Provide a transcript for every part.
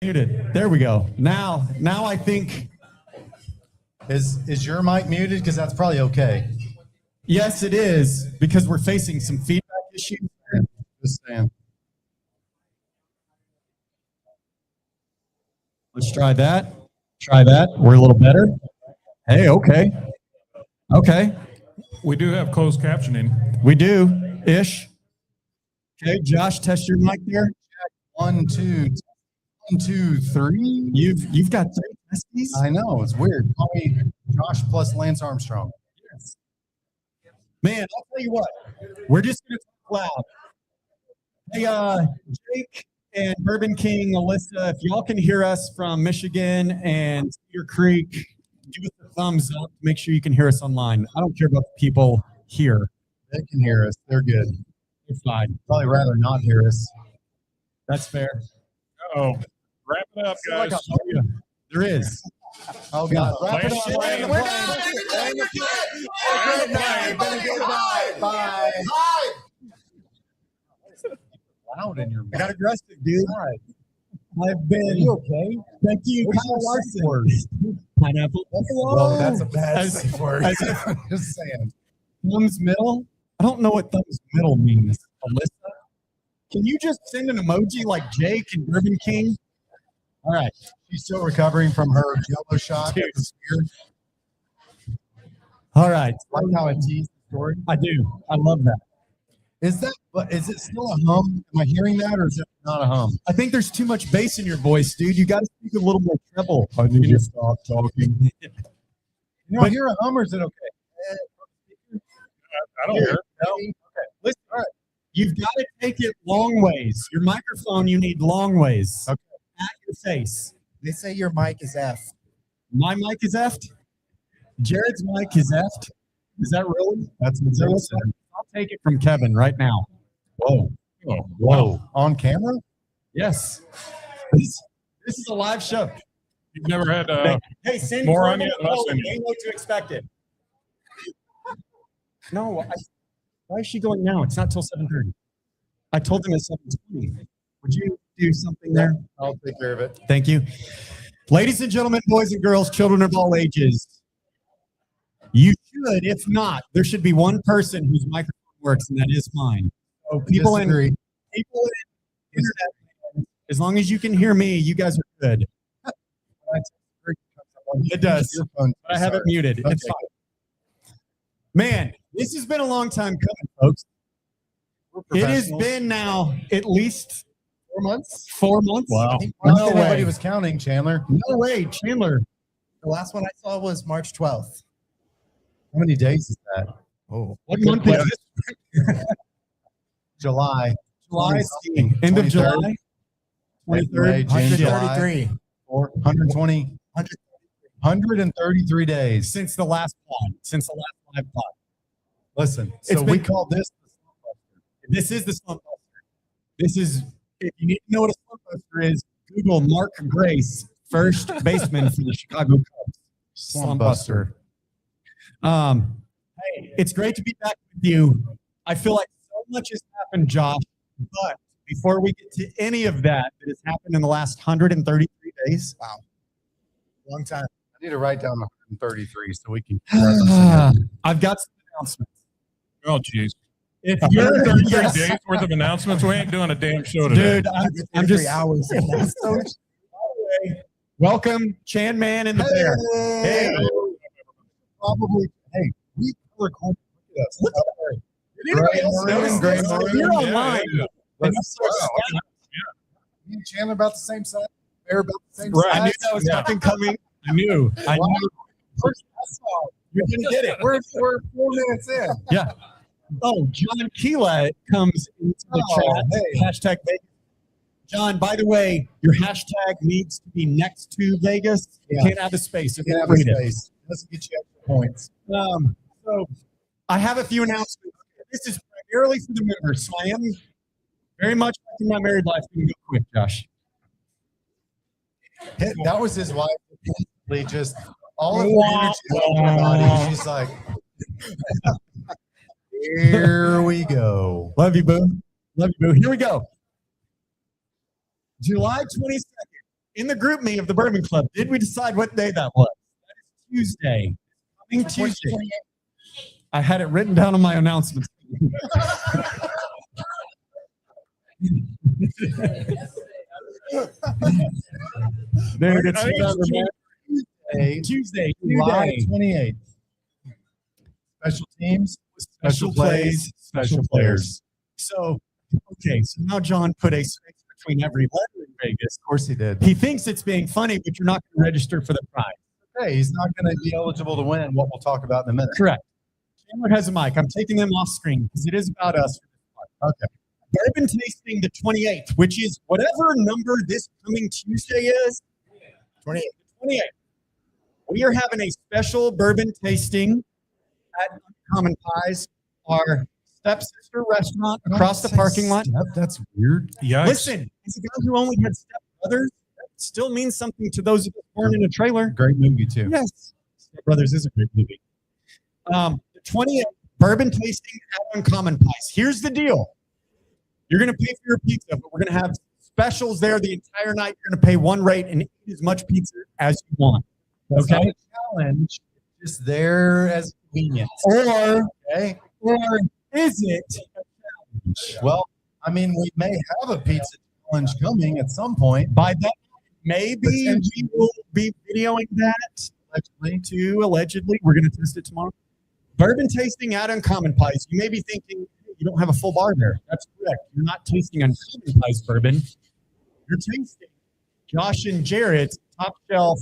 Muted. There we go. Now I think. Is your mic muted? Because that's probably okay. Yes, it is, because we're facing some feedback issues. Just saying. Let's try that. Try that. We're a little better. Hey, okay. Okay. We do have closed captioning. We do, ish. Okay, Josh, test your mic there. 1, 2, 1, 2, 3. You've got 3 testes? I know, it's weird. Call me Josh plus Lance Armstrong. Yes. Man, I'll tell you what. We're just gonna talk loud. Hey, Jake and Bourbon King, Alyssa, if y'all can hear us from Michigan and Cedar Creek, give us a thumbs up. Make sure you can hear us online. I don't care about the people here. They can hear us. They're good. It's fine. Probably rather not hear us. That's fair. Oh, wrap it up, guys. There is. Oh, God. Wrap it up. Plane. We're done. Good night. Bye. Loud in your mouth. I got aggressive, dude. I've been. Are you okay? Thank you, What's Kyle your safe Larson. Pineapple. Well, that's a bad As- safe word. as- Just saying. Thumbs middle? I don't know what thumbs middle means. Alyssa? Can you just send an emoji like Jake and Bourbon King? All right. She's still recovering from her Jello shot at the spear. All right. Like how I teased the story. I do. I love that. Is it still a hum? Am I hearing that, or is it not a hum? I think there's too much bass in your voice, dude. You got to speak a little more treble. I need to stop talking. You don't hear a hum, or is it okay? I don't hear. Okay. Listen, all right. You've got to take it long ways. Your microphone, you need long ways. Okay. At your face. They say your mic is F. My mic is effed. Jared's mic is effed. Is that really? That's what So they let's- said. I'll take it from Kevin right now. Whoa. Oh, Whoa. On camera? Yes. This is a live show. You've never had Hey, send more Corbin onion a than us poll. in you. They know what to expect it. No, why is she going now? It's not till 7:30. I told them it's 7:20. Would you do something there? I'll take care of it. Thank you. Ladies and gentlemen, boys and girls, children of all ages, you should, if not, there should be one person whose microphone works, and that is mine. So people in internet, as long as you can hear me, you guys are good. It does. Your phone. But I have it muted. It's Okay. fine. Man, this has been a long time coming, folks. We're It has professionals. been now at least 4 months. 4 months. Wow. Not No that anybody way. was counting, Chandler. No way, Chandler. The last one I saw was March 12th. How many days is that? Oh, What Good month is question. this? July. July. 20-something. End of 23rd. July. 23rd. May, June, July. 133. 120. 133 days. Since the last pod. Since the last live pod. Listen, It's so we been- call this the Slump Buster. This is the Slump Buster. This is, if you need to know what a Slump Buster is, Google Mark Grace, first baseman for the Chicago Cubs. Slump Buster. Hey, it's great to be back with you. I feel like so much has happened, Josh, but before we get to any of that has happened in the last 133 days. Long time. I need to write down 133 so we can. I've got some announcements. Oh, jeez. If you're 133 yes, days worth of announcements. We ain't doing a damn show today. dude, I'm just 3 hours. welcome, Chan Man and the Bear. Hey, Probably. Hey, we record. Look at us. look at that. Gray maroon, gray If maroon. you're Yeah, online, yeah. and you start scouting, Me and Chandler about the same size. They're about the same Right. I knew size. that was Yeah. fucking coming. I knew. I Wow. knew. First I saw it. You didn't get it. We're 4 minutes in. Yeah. Oh, John Keela comes into the Oh, chat. hey. Hashtag Vegas. John, by the way, your hashtag needs to be next to Vegas. You Yeah. can't have a space. You can have a Read it. space. Let's get you extra points. So I have a few announcements. This is primarily for the members, so I am very much like in my married life. You can go quick, Josh. That was his wife. Basically just all of her energy was on her body. She's like, here we go. Love you, boo. Love you, boo. Here we go. July 22nd, in the group me of the Bourbon Club, did we decide what day that was? That is Tuesday. Coming Tuesday. I had it written down on my announcements. There it is. I think it's Tuesday, July Tuesday. 28th. Special teams, Special plays, special players. So, okay, so now John put a space between every letter in Vegas. Of course he did. He thinks it's being funny, but you're not going to register for the prize. Okay, he's not going to be eligible to win what we'll talk about in a minute. Correct. Chandler has a mic. I'm taking them off screen because it is about us. Okay. Bourbon tasting the 28th, which is whatever number this coming Tuesday is. 28th. We are having a special bourbon tasting at Common Pies, our stepsister restaurant across the parking lot. That's weird. Yikes. Listen, as a guy who only had stepbrothers, that still means something to those of us born in a trailer. Great movie too. Yes. Step Brothers is a great movie. The 28th bourbon tasting at Uncommon Pies. Here's the deal. You're going to pay for your pizza, but we're going to have specials there the entire night. You're going to pay one rate and eat as much pizza as you want. That's Okay. not a challenge. It's just there as convenience. Or Okay. is it a challenge? Well, I mean, we may have a pizza challenge coming at some point. By that, maybe we will be videoing that allegedly. We're going to test it tomorrow. Bourbon tasting at Uncommon Pies. You may be thinking, you don't have a full bar there. That's correct. You're not tasting Uncommon Pies bourbon. You're tasting Josh and Jared's top shelf,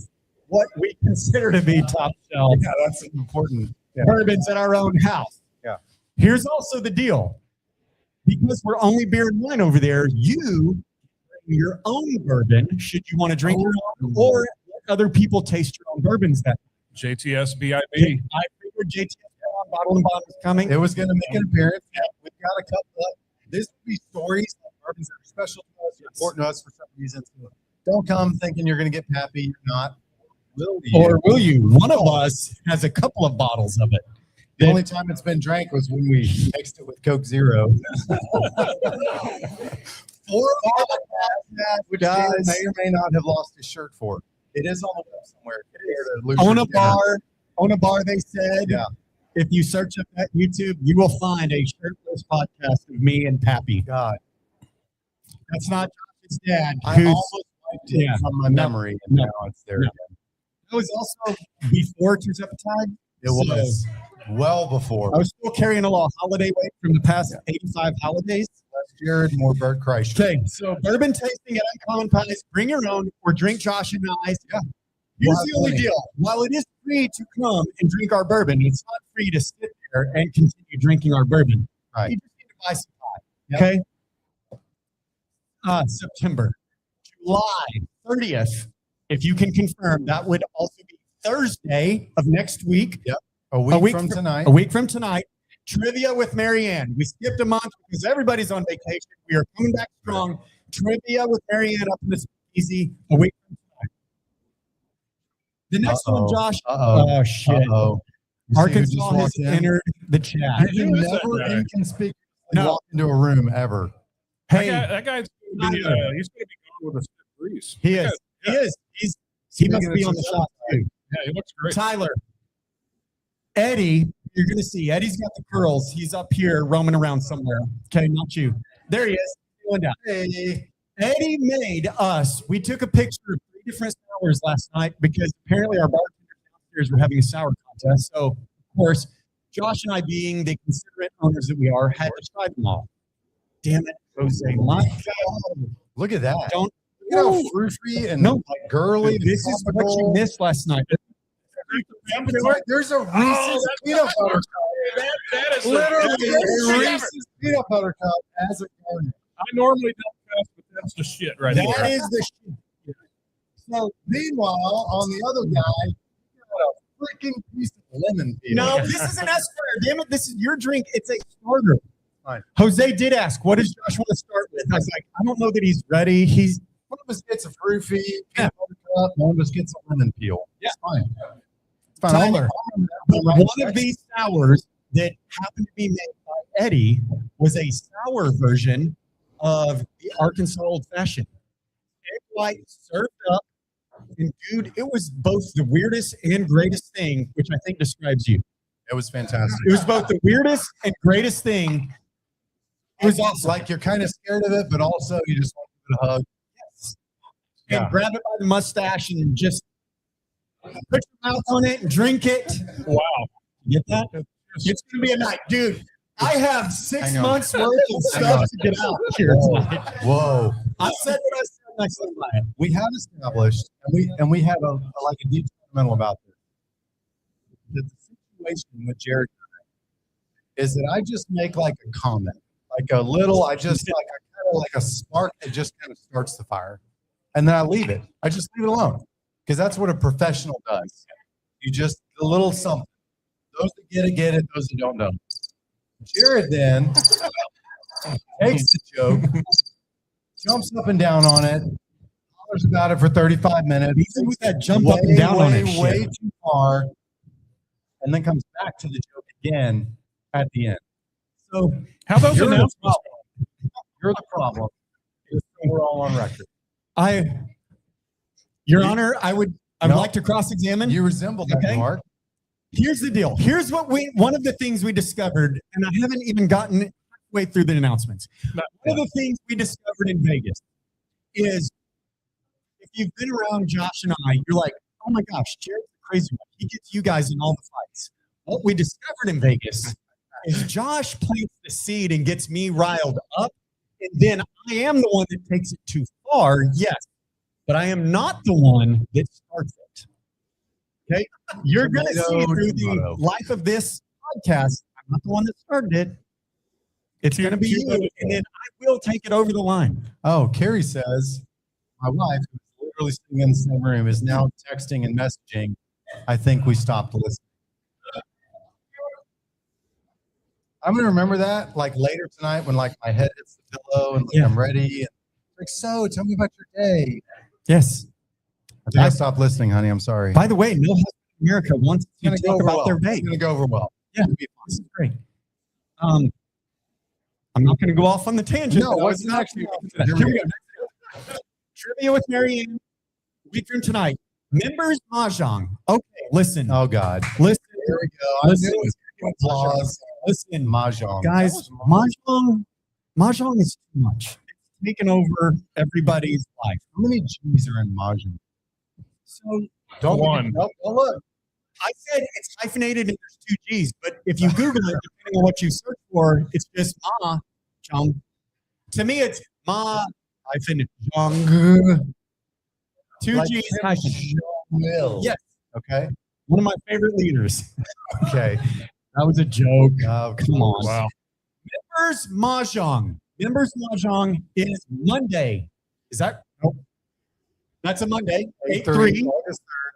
what we consider to be top shelf Yeah, that's important. Yeah. bourbons at our own house. Yeah. Here's also the deal. Because we're only beer and wine over there, you bring your own bourbon should you want to drink your own, or let other people taste your own bourbons that JTS BIP. I figured JTS Bottle and Bond was coming. It was going to make an appearance. We've got a couple of this will be stories of bourbons that are special to us, important to us for some reason. So don't come thinking you're going to get Pappy. You're not. Will you? Or will you? One of us has a couple of bottles of it. The only time it's been drank was when we mixed it with Coke Zero. 4 which Guys. David may or may not have lost his shirt for. It is on the web somewhere. On a bar, they said. Yeah. If you search up at YouTube, you will find a shirtless podcast of me and Pappy. God, That's not Josh's dad. I who's- almost wiped it yeah. from my No. memory, and No. now it's there No. again. That was also before Terzepatide. It was well before. I was still carrying a little holiday weight from the past 85 holidays. Less Jared, more Bert Kreischer. Okay, so bourbon tasting at Uncommon Pies. Bring your own or drink Josh and I's. Yeah. Here's We'll the have only plenty. deal. While it is free to come and drink our bourbon, it's not free to sit there and continue drinking our bourbon. Right. You just need to buy some pie. Yep. Okay? September. July 30th, if you can confirm, that would also be Thursday of next week. A week week from tonight. A week from tonight. Trivia with Marianne. We skipped a month because everybody's on vacation. We are coming back strong. Trivia with Marianne up in the easy a week from tonight. The next one, Uh-oh. Josh. Uh-oh. Oh, shit. Uh-oh. You see who Arkansas just has walked in? entered the chat. You Who is that never guy? inconspicuously No. walk into a room ever. Hey, That guy's gonna be, he's going to be gone with a stiff breeze. he is. He is. He must Speaking be of on the shot too. Yeah, he looks great. Tyler. Eddie, you're going to see. Eddie's got the curls. He's up here roaming around somewhere. Okay, not you. There he is. Going down. Hey. Eddie made us. We took a picture of 3 different sours last night because apparently our bartenders downstairs were having a sour contest. So, of course, Josh and I, being the considerate owners that we are, had to try them all. Damn it, Jose. My God. Look at that. Don't. Look at how fruity and No. like girly. and This is what you tropical. missed last night. There's a Reese's peanut butter cup. That is Literally the a shit. Reese's peanut butter cup as a garnish. I normally don't cuss, but that's the shit right That there. is the shit. So meanwhile, on the other guy, got a freaking piece of lemon peel. No, this is an Esquire. Damn it, this is your drink. It's a starter. Fine. Jose did ask, what does Josh want to start with? I was like, I don't know that he's ready. He's One of us gets a fruity peanut butter cup, one of us gets a lemon peel. Yeah. It's fine. It's fine. Tyler, one of these sours that happened to be made by Eddie was a sour version of the Arkansas Old Fashioned. Egg white served up. And dude, it was both the weirdest and greatest thing, which I think describes you. It was fantastic. It was both the weirdest and greatest thing. It was awesome. Like you're kind of scared of it, but also you just want to give it a hug. And Yeah. grab it by the mustache and just put your mouth on it and drink it. Wow. Get that? It's gonna be a night, dude. I have 6 Hang on. months worth of Hang stuff on. to get out here tonight. Whoa. I said what I said, and I said that. We have established, and we have a like a deep fundamental about this. That the situation with Jared and I is that I just make like a comment, like a little. I just like I kind of like a spark that just kind of starts the fire, and then I leave it. I just leave it alone because that's what a professional does. You just a little something. Those that get it. Those that don't. Jared then takes the joke, jumps up and down on it, hollers about it for 35 minutes. Even with that jump up and down on it shit. way too far, and then comes back to the joke again at the end. So How those you're the announcements? problem. You're the problem. Just so we're all on record. Your Honor, I would No. like to cross-examine. You resemble that, Okay. Mark. Here's the deal. Here's what one of the things we discovered, and I haven't even gotten way through the announcements. Not One of the things we discovered in Vegas is if you've been around Josh and I, you're like, oh my gosh, Jared's the crazy one. He gets you guys in all the fights. What we discovered in Vegas is Josh plants the seed and gets me riled up, and then I am the one that takes it too far, yes, but I am not the one that starts it. Okay? You're going to see Tomato, through tomato. the life of this podcast, I'm not the one that started it. It's going to be you, and then I will take it over the line. Oh, Carrie says, my wife, who's literally sitting in the same room, is now texting and messaging. I think we stopped listening. I'm gonna remember that like later tonight when like my head hits the pillow and like, Yeah. I'm ready. And, like, so tell me about your day. Yes. I think I stopped listening, honey. I'm sorry. By the way, no husband in America wants It's to gonna talk go about well. their It's babe. gonna go over well. Yeah, this is great. I'm not going to go off on the tangent. No, but I what's was the next actually- one? Here we go. Trivia with Marianne. Week from tonight. Members Mahjong. Okay, listen. Oh God. Listen. Here we go. I Listen. knew it was gonna be applause. Listen, Mahjong. guys. That was Mahjong is too much. It's taken over everybody's life. How many G's are in Mahjong? So Don't One. Nope, don't look. I said it's hyphenated and there's 2 G's, but if you Google it, depending on what you search for, it's just Mahjong. To me, it's hyphen Jong. 2 Like G's Kim hyphen. Jong-il. Yes, Okay. one of my favorite leaders. Okay. That was a joke. Oh, Come on. Wow. Members Mahjong. Members Mahjong is Monday. Is that? Nope. That's a Monday. 8/3.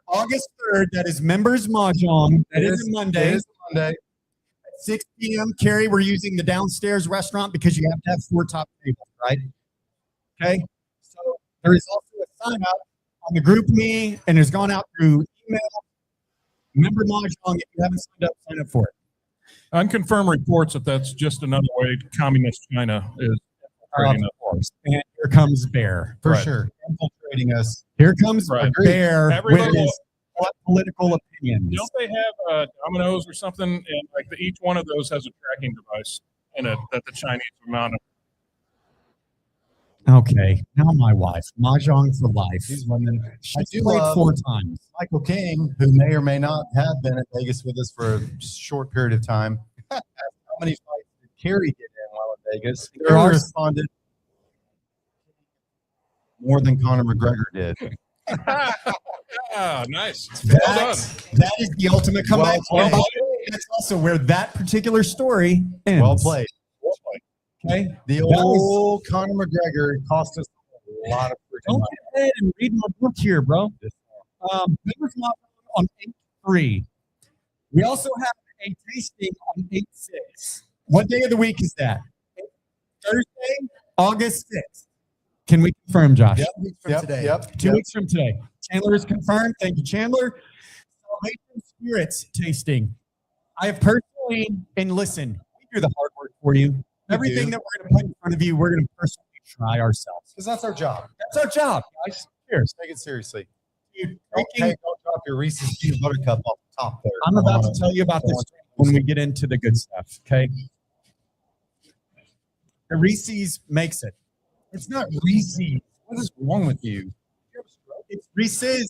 August 3rd. That is Members Mahjong. That is a Monday. It is a Monday. At 6 p.m. Carrie, we're using the downstairs restaurant because you have to have 4 top tables, right? Okay. So there is also a sign up on the group me and has gone out through email. Member Mahjong. If you haven't signed up, sign up for it. Unconfirmed reports that that's just another way communist China is infiltrating us. And here comes Bear. For Right. sure. Infiltrating us. Here comes Right. Bear Everybody- with his political opinions. Don't they have dominoes or something? And like each one of those has a tracking device in it that the Chinese are mounted. Okay, now my wife, Mahjong for life. She's winning. I She's do played love 4 times. Michael King, who may or may not have been at Vegas with us for a short period of time. How many fights did Kerry get in while at Vegas? There Kerry are- responded more than Conor McGregor did. Ah, nice. Well done. That is the ultimate comeback. Well And played. that's also where that particular story ends. Well played. Okay. The That was- old Conor McGregor cost us a lot of freaking Don't money. get ahead and read my book here, bro. Members Mahjong on 8/3. We also have a tasting on 8/6. What day of the week is that? Thursday, August 6th. Can we confirm, Josh? Yep. From today. Yep. 2 weeks from today. Chandler is confirmed. Thank you, Chandler. Salvation Spirits tasting. I have personally, and listen, we do the hard work for you. Everything do. that we're going to put in front of you, we're going to personally try ourselves. Because that's our job. That's our job, guys. Cheers. Take it seriously. Dude, Don't, drinking- don't drop your Reese's peanut butter cup off the top there. I'm about to tell you about this when we get into the good stuff, okay? The Reese's makes it. It's not Reese's. What is wrong with you? It's Reese's,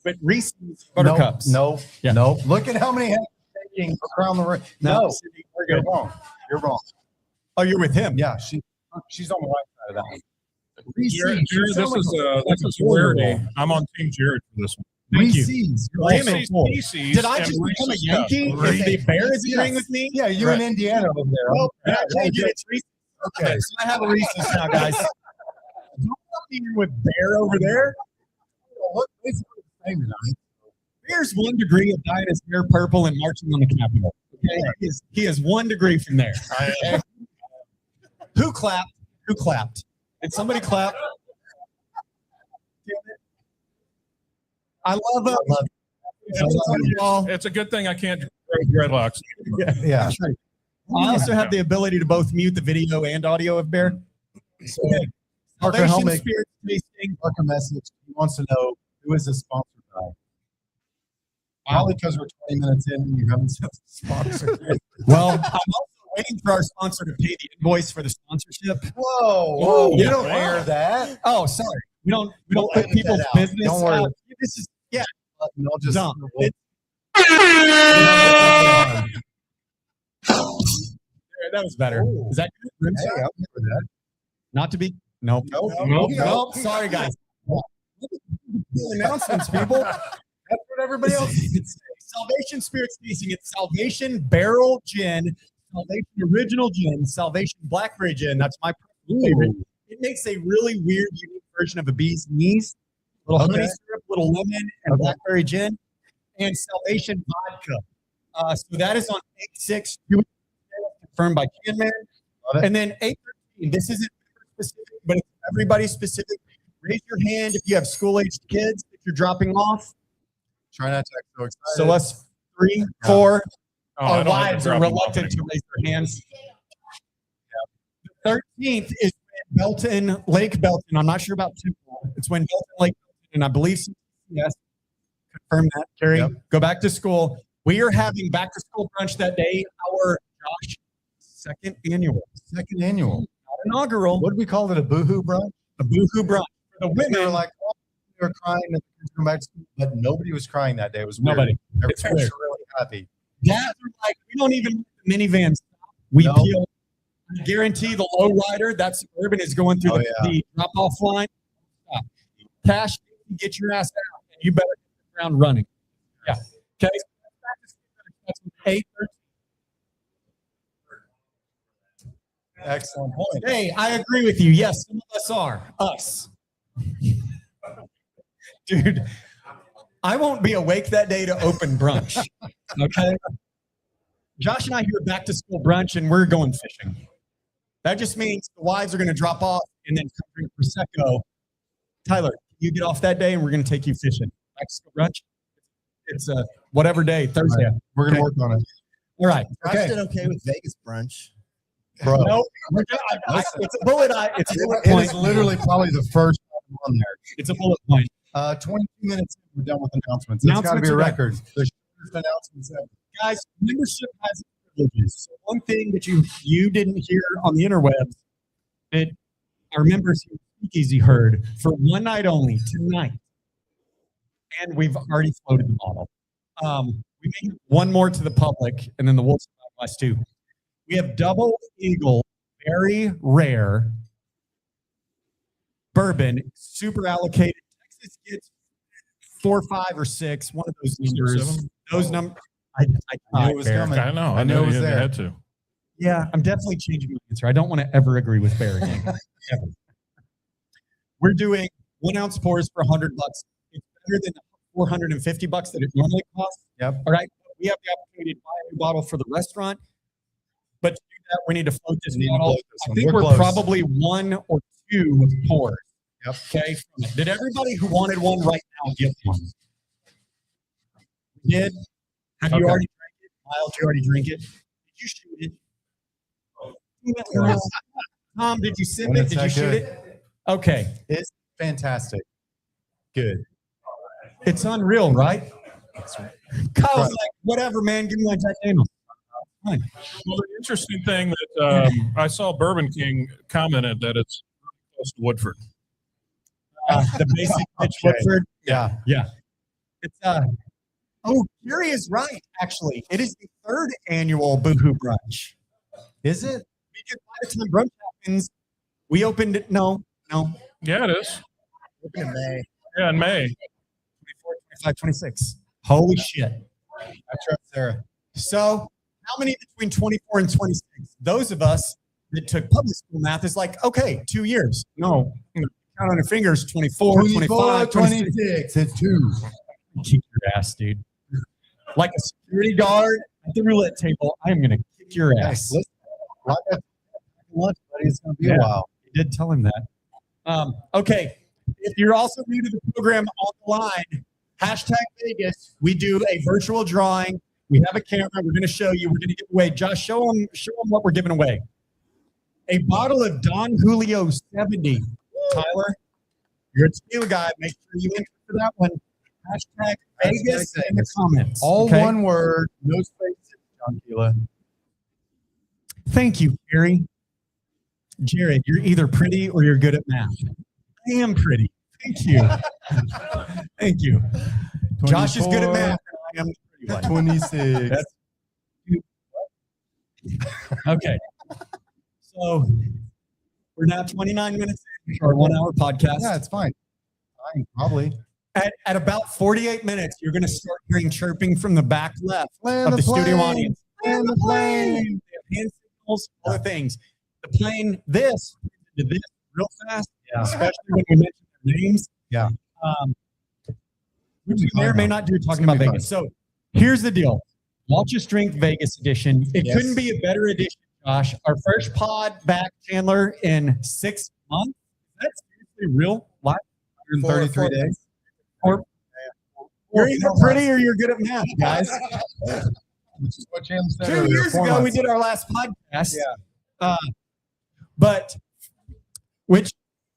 but Reese's Buttercups. No, Yeah. no. Look at how many hands are taking around the room. No, Cindy, we're you're good. wrong. You're wrong. Oh, you're with him. Yeah, she's on the right side of that one. Jared, Reese's. this is a rarity. I'm on Team Jared for this one. Thank you. Reese's. You're Wait a also minute. full. Reese's Did I and just become a Reese's Yankee? Cups. If the Bear is Yes. agreeing with me? Yeah, you in Indiana over there. Oh, Yeah, yeah, yeah, it's Reese's. okay. So I have a Reese's now, guys. Don't put me in with Bear over there. Look, basically the same tonight. Bear's 1 degree of dyeing his hair purple and marching on the Capitol. Okay? He is 1 degree from there. Who clapped? Who clapped? Did somebody clap? Damn it. I love him. I love y'all. It's a good thing I can't grow dreadlocks. Yeah. I also have the ability to both mute the video and audio of Bear. So, Parker Salvation Helmick, Spirit tasting. Parker message. He wants to know who is this sponsored by. Probably because we're 20 minutes in and you haven't said sponsor. Well, I'm also waiting for our sponsor to pay the invoice for the sponsorship. Whoa, Yeah. you don't air that. Oh, sorry. We don't We'll put edit people's that out. business. Don't worry. out. This is No, just dumb. we'll- That was better. Ooh. Is that good? Hey, I'm good with that. Not to be? Nope. Nope. Sorry, guys. Announcements, people. That's what everybody else is. Salvation Spirits tasting. It's Salvation Barrel Gin, Salvation Original Gin, Salvation Blackberry Gin. That's my favorite. It makes a really weird, unique version of a bee's knees. Little honey syrup, little lemon, and blackberry gin, and Salvation Vodka. So that is on 8/6, confirmed by Canman. Love it. And then 8/13. This isn't specific, but it's everybody specific. Raise your hand if you have school-aged kids that you're dropping off. Try not to act so excited. So us 3, 4, Oh, I our don't have to wives are drop them off reluctant to anymore. raise their hands. The 13th is when Belton, Lake Belton. I'm not sure about Temple. It's when Belton, Lake Belton, and I believe yes, confirm that, Carrie. Yep. Go back to school. We are having back to school brunch that day. Our Josh second annual, Second annual. not inaugural, What did we call it? A boohoo brunch? a boohoo brunch for the We were women. like, oh, we were crying that the kids come back to school, but nobody was crying that day. It was weird. Nobody. It's Everybody weird. was really happy. Dads are like, we don't even the minivans. We No. peel. I guarantee the low rider, that Suburban is going through Oh, the, yeah. the drop off line. Stop. Cash, get your ass out, and you better hit the ground running. Yeah. Okay. That's 8:13. Excellent point. Hey, I agree with you. Yes, some of us are. Us. Dude, I won't be awake that day to open brunch. Okay. Josh and I hear back to school brunch and we're going fishing. That just means the wives are going to drop off and then come drink Prosecco. Tyler, you get off that day and we're going to take you fishing. Back to school brunch. It's whatever day, Thursday. Right. We're going to Okay. work on it. All right. Josh Okay. did okay with Vegas brunch. Bro, No, it's a bullet eye. It's a bullet it point. is literally probably the first time on there. It's a bullet point. 22 minutes in, we're done with announcements. It's got to be a Announcements are record. The shortest announcements ever. Guys, membership has its privileges. So one thing that you didn't hear on the interwebs that our members here at Speakeasy heard for one night only tonight. And we've already floated the bottle. We may have one more to the public, and then the Wolves last two. We have Double Eagle, very rare bourbon, super allocated. Texas gets 4, 5, or 6. One of those numbers. 7? Those numbers. I knew it was coming. I know. I knew it was you there. had to. Yeah, I'm definitely changing my answer. I don't want to ever agree with Bear again. Ever. We're doing 1 ounce pours for $100. It's better than $450 that it normally costs. Yep. All right. We have the opportunity to buy a new bottle for the restaurant, but to do that, we need to float this We need to bottle. float this I one. think We're we're close. probably 1 or 2 pours. Yep. Okay. From it. Did everybody who wanted one right now get one? You did? Have you Okay. already drank it? Miles, you already drink it? Did you shoot it? Tom, did you sip When it? it's Did you that shoot good. it? Okay. It's fantastic. Good. It's unreal, right? Kyle's like, whatever, man. Give me my Jack Daniels. Fine. Well, the interesting thing that I saw Bourbon King commented that it's close to Woodford. The basic pitch Okay. Woodford. Yeah. Yeah. It's oh, Gary is right, actually. It is the 3rd annual Boohoo Brunch. Is it? Because by the time brunch happens, we opened it. No. Yeah, it is. Open in May. Yeah, in May. 24, 25, 26. Holy shit. I trust Sarah. So, how many between 24 and 26? Those of us that took public school math is like, okay, 2 years. No, count on your fingers, 24, 25, 26. 26. It's 2. Kick your ass, dude. Like a security guard at the roulette table, I am going to kick your ass. Listen, like that lunch, buddy. It's going to be Yeah. a while. You did tell him that. Okay. If you're also new to the program on the line, #Vegas, we do a virtual drawing. We have a camera. We're going to show you. We're going to give away. Josh, show them what we're giving away. A bottle of Don Julio 70. Tyler, you're a tequila guy. Make sure you enter for that one. #Vegas in the comments. All okay? one word, no spaces, John Keela. Thank you, Gary. Jared, you're either pretty or you're good at math. I am pretty. Thank you. Thank you. Josh is good at math. And I am the pretty one. 26. That's- Okay. So we're now 29 minutes into our 1 hour podcast. Yeah, it's fine. Fine, probably. At about 48 minutes, you're going to start hearing chirping from the back left Land of the studio plane. audience. Land the plane. They have hand signals, other things. The plane, this, did this real fast, Yeah. especially when we mention their names. Yeah. Which we may or may not do talking gonna about be Vegas. So here's the deal. Watch Us Drink Vegas edition. It Yes. couldn't be a better edition, Josh. Our first pod back, Chandler, in 6 months. That's seriously real life. 133 days. You're either pretty or you're good at math, guys. Which is what Jim said 2 earlier, years 4 ago, we months. did our last podcast. Yeah. But which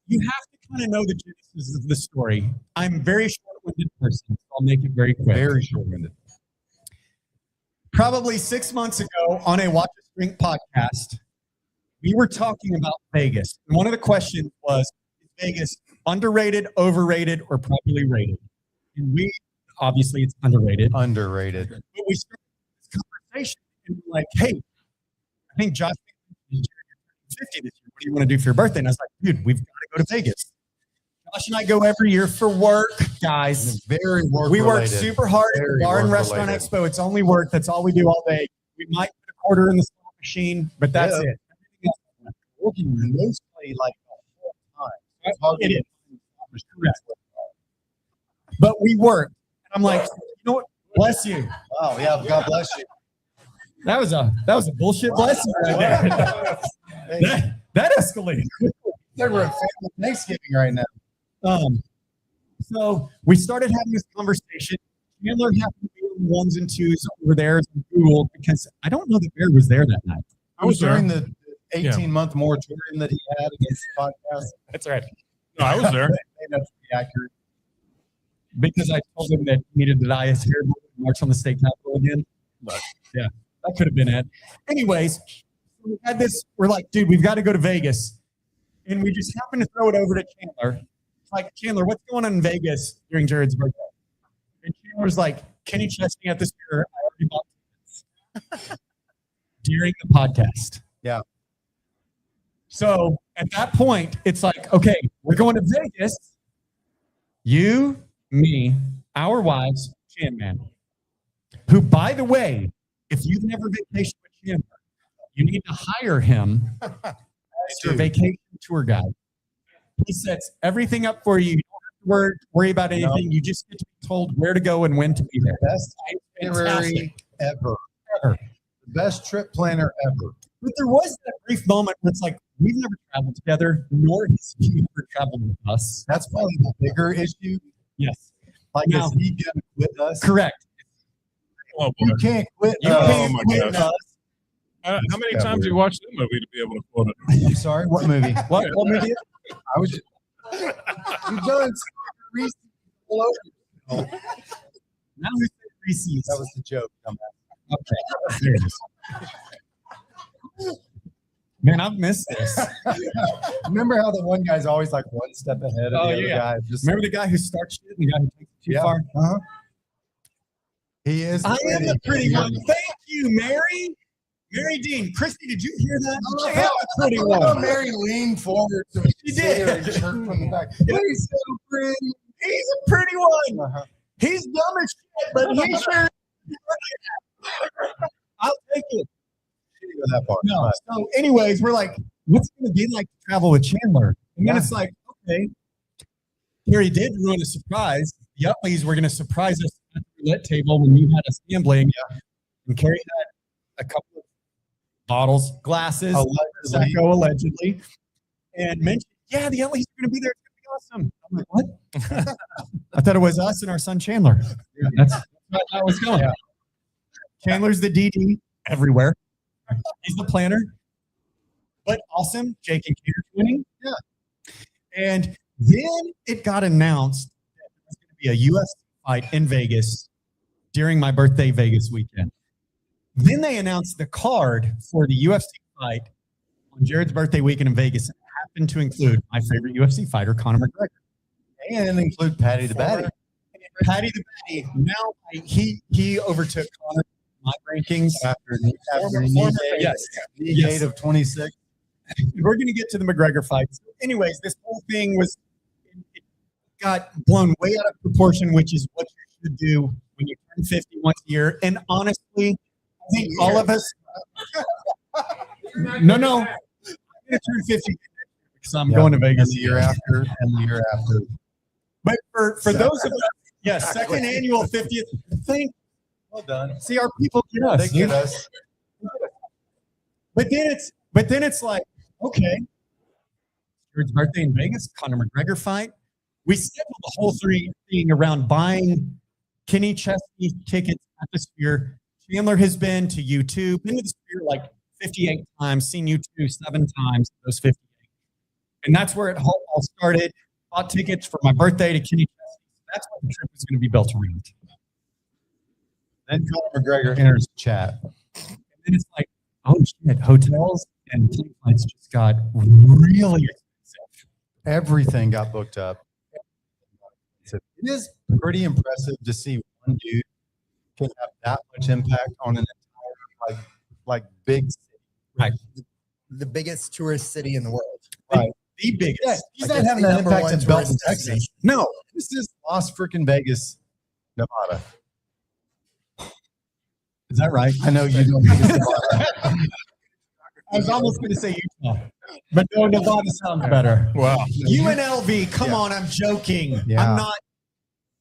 you have to kind of know the genesis of the story. I'm a very short-winded person, so I'll make it very quick. Very short-winded. Probably 6 months ago on a Watch Us Drink podcast, we were talking about Vegas. And one of the questions was, is Vegas underrated, overrated, or properly rated? And we, obviously, it's underrated. Underrated. But we started this conversation and we're like, hey, I think Josh is 50 this year. What do you want to do for your birthday? And I was like, dude, we've got to go to Vegas. Josh and I go every year for work, guys. Very work We work related. super hard at the Very Bar and work Restaurant related. Expo. It's only work. That's all we do all day. We might put a quarter in the slot machine, but that's Yeah. it. Working mostly like the whole time. It's hard to It get Correct. But we work. And I'm like, you know what? Bless you. Wow, yeah, God bless you. That was a bullshit blessing right there. Hey, that escalated. we're at family Thanksgiving right now. So we started having this conversation. Chandler happened to be on the ones and twos over there as Google because I don't know that Bear was there that night. I was there. during the 18-month moratorium that he had against the podcast. That's right. No, I was there. May not be accurate. Because I told him that he needed to dye his hair and march on the state capitol again. But yeah, that could have been it. Anyways, we had this. We're like, dude, we've got to go to Vegas. And we just happened to throw it over to Chandler. It's like, Chandler, what's going on in Vegas during Jared's birthday? And Chandler's like, Kenny Chesney at the Sphere. I already bought tickets. During the podcast. Yeah. So at that point, it's like, okay, we're going to Vegas. You, me, our wives, Chan Man, who, by the way, if you've never vacationed with Chandler, you need to hire him as your vacation tour guide. He sets everything up for you. You don't have to worry about anything. You just get to be told where to go and when to be there. Best Fantastic. itinerary ever. Ever. The best trip planner ever. But there was that brief moment where it's like, we've never traveled together, nor has he ever traveled with us. That's probably the bigger issue. Yes. Like, Now- is he gonna quit us? Correct. Oh, boy. You can't quit. You us. can't my quit gosh. us. How many Yeah, times have you weird. watched that movie to be able to quote it? I'm sorry. What movie? What movie? I was. You done Reese all over. Now we say Reese's. That was the joke. Okay. There it is. Man, I've missed this. Remember how the one guy's always like one step ahead of Oh, the other yeah. guy? Just Remember the guy who starts shit and the guy who takes it too far? Uh-huh. He is. I am the pretty one. Thank you, Mary. Mary Dean. Christy, did you hear that? I am the pretty I love one. how Mary leaned forward to She sit did. there and chirp from the back. He's so pretty. He's a pretty one. Uh-huh. He's dumb as shit, but he sure. I'll take it. Shitty with that part. No. So, anyways, we're like, what's it going to be like to travel with Chandler? And then Yeah. it's like, okay. Carrie did ruin a surprise. The Utleys were going to surprise us at the roulette table when you had us gambling. Yeah. And Carrie had a couple of bottles, glasses, Allegedly. Prosecco, allegedly, and mentioned, yeah, the Utleys are going to be there. It's going to be awesome. I'm like, what? I thought it was us and our son Chandler. That's how that was going. Yeah. Chandler's the DD everywhere. He's the planner. But awesome. Jake and Kate are winning. Yeah. And then it got announced that there was going to be a UFC fight in Vegas during my birthday Vegas weekend. Then they announced the card for the UFC fight on Jared's birthday weekend in Vegas. It happened to include my favorite UFC fighter, Conor McGregor. And include Patty the Batty. Patty the Batty. Now he overtook Conor in my rankings. After Former- knee former- gate, yes. knee Yes. gate of 26. We're going to get to the McGregor fight. So anyways, this whole thing it got blown way out of proportion, which is what you should do when you turn 50 once a year. And honestly, I think all of us. No. I'm going to turn 50 because I'm Yeah. going to And Vegas the year after, and the year after. But for those of us, yes, second annual 50th. Thank. Well done. See, our people get us. They get us. But then it's like, okay, Jared's birthday in Vegas, Conor McGregor fight. We scheduled the whole thing around buying Kenny Chesney tickets at the Sphere. Chandler has been to U2, been to the Sphere like 58 times, seen U2 7 times, those 58. And that's where it all started. Bought tickets for my birthday to Kenny Chesney. That's what the trip was going to be built around. Then Conor McGregor enters the chat. And then it's like, oh shit, hotels and plane flights just got really expensive. Everything got booked up. It is pretty impressive to see one dude can have that much impact on an entire like big city. The biggest tourist city in the world. The biggest. Yeah, he's Like, not it's having the that number impact one in Belton, tourist Texas. destination. No, This is Las freaking Vegas, Nevada. is that right? I know you don't. Think it's Nevada. I was almost going to say Utah, but no, Nevada sounds better. Wow. UNLV, come Yeah. on, I'm joking. Yeah. I'm not.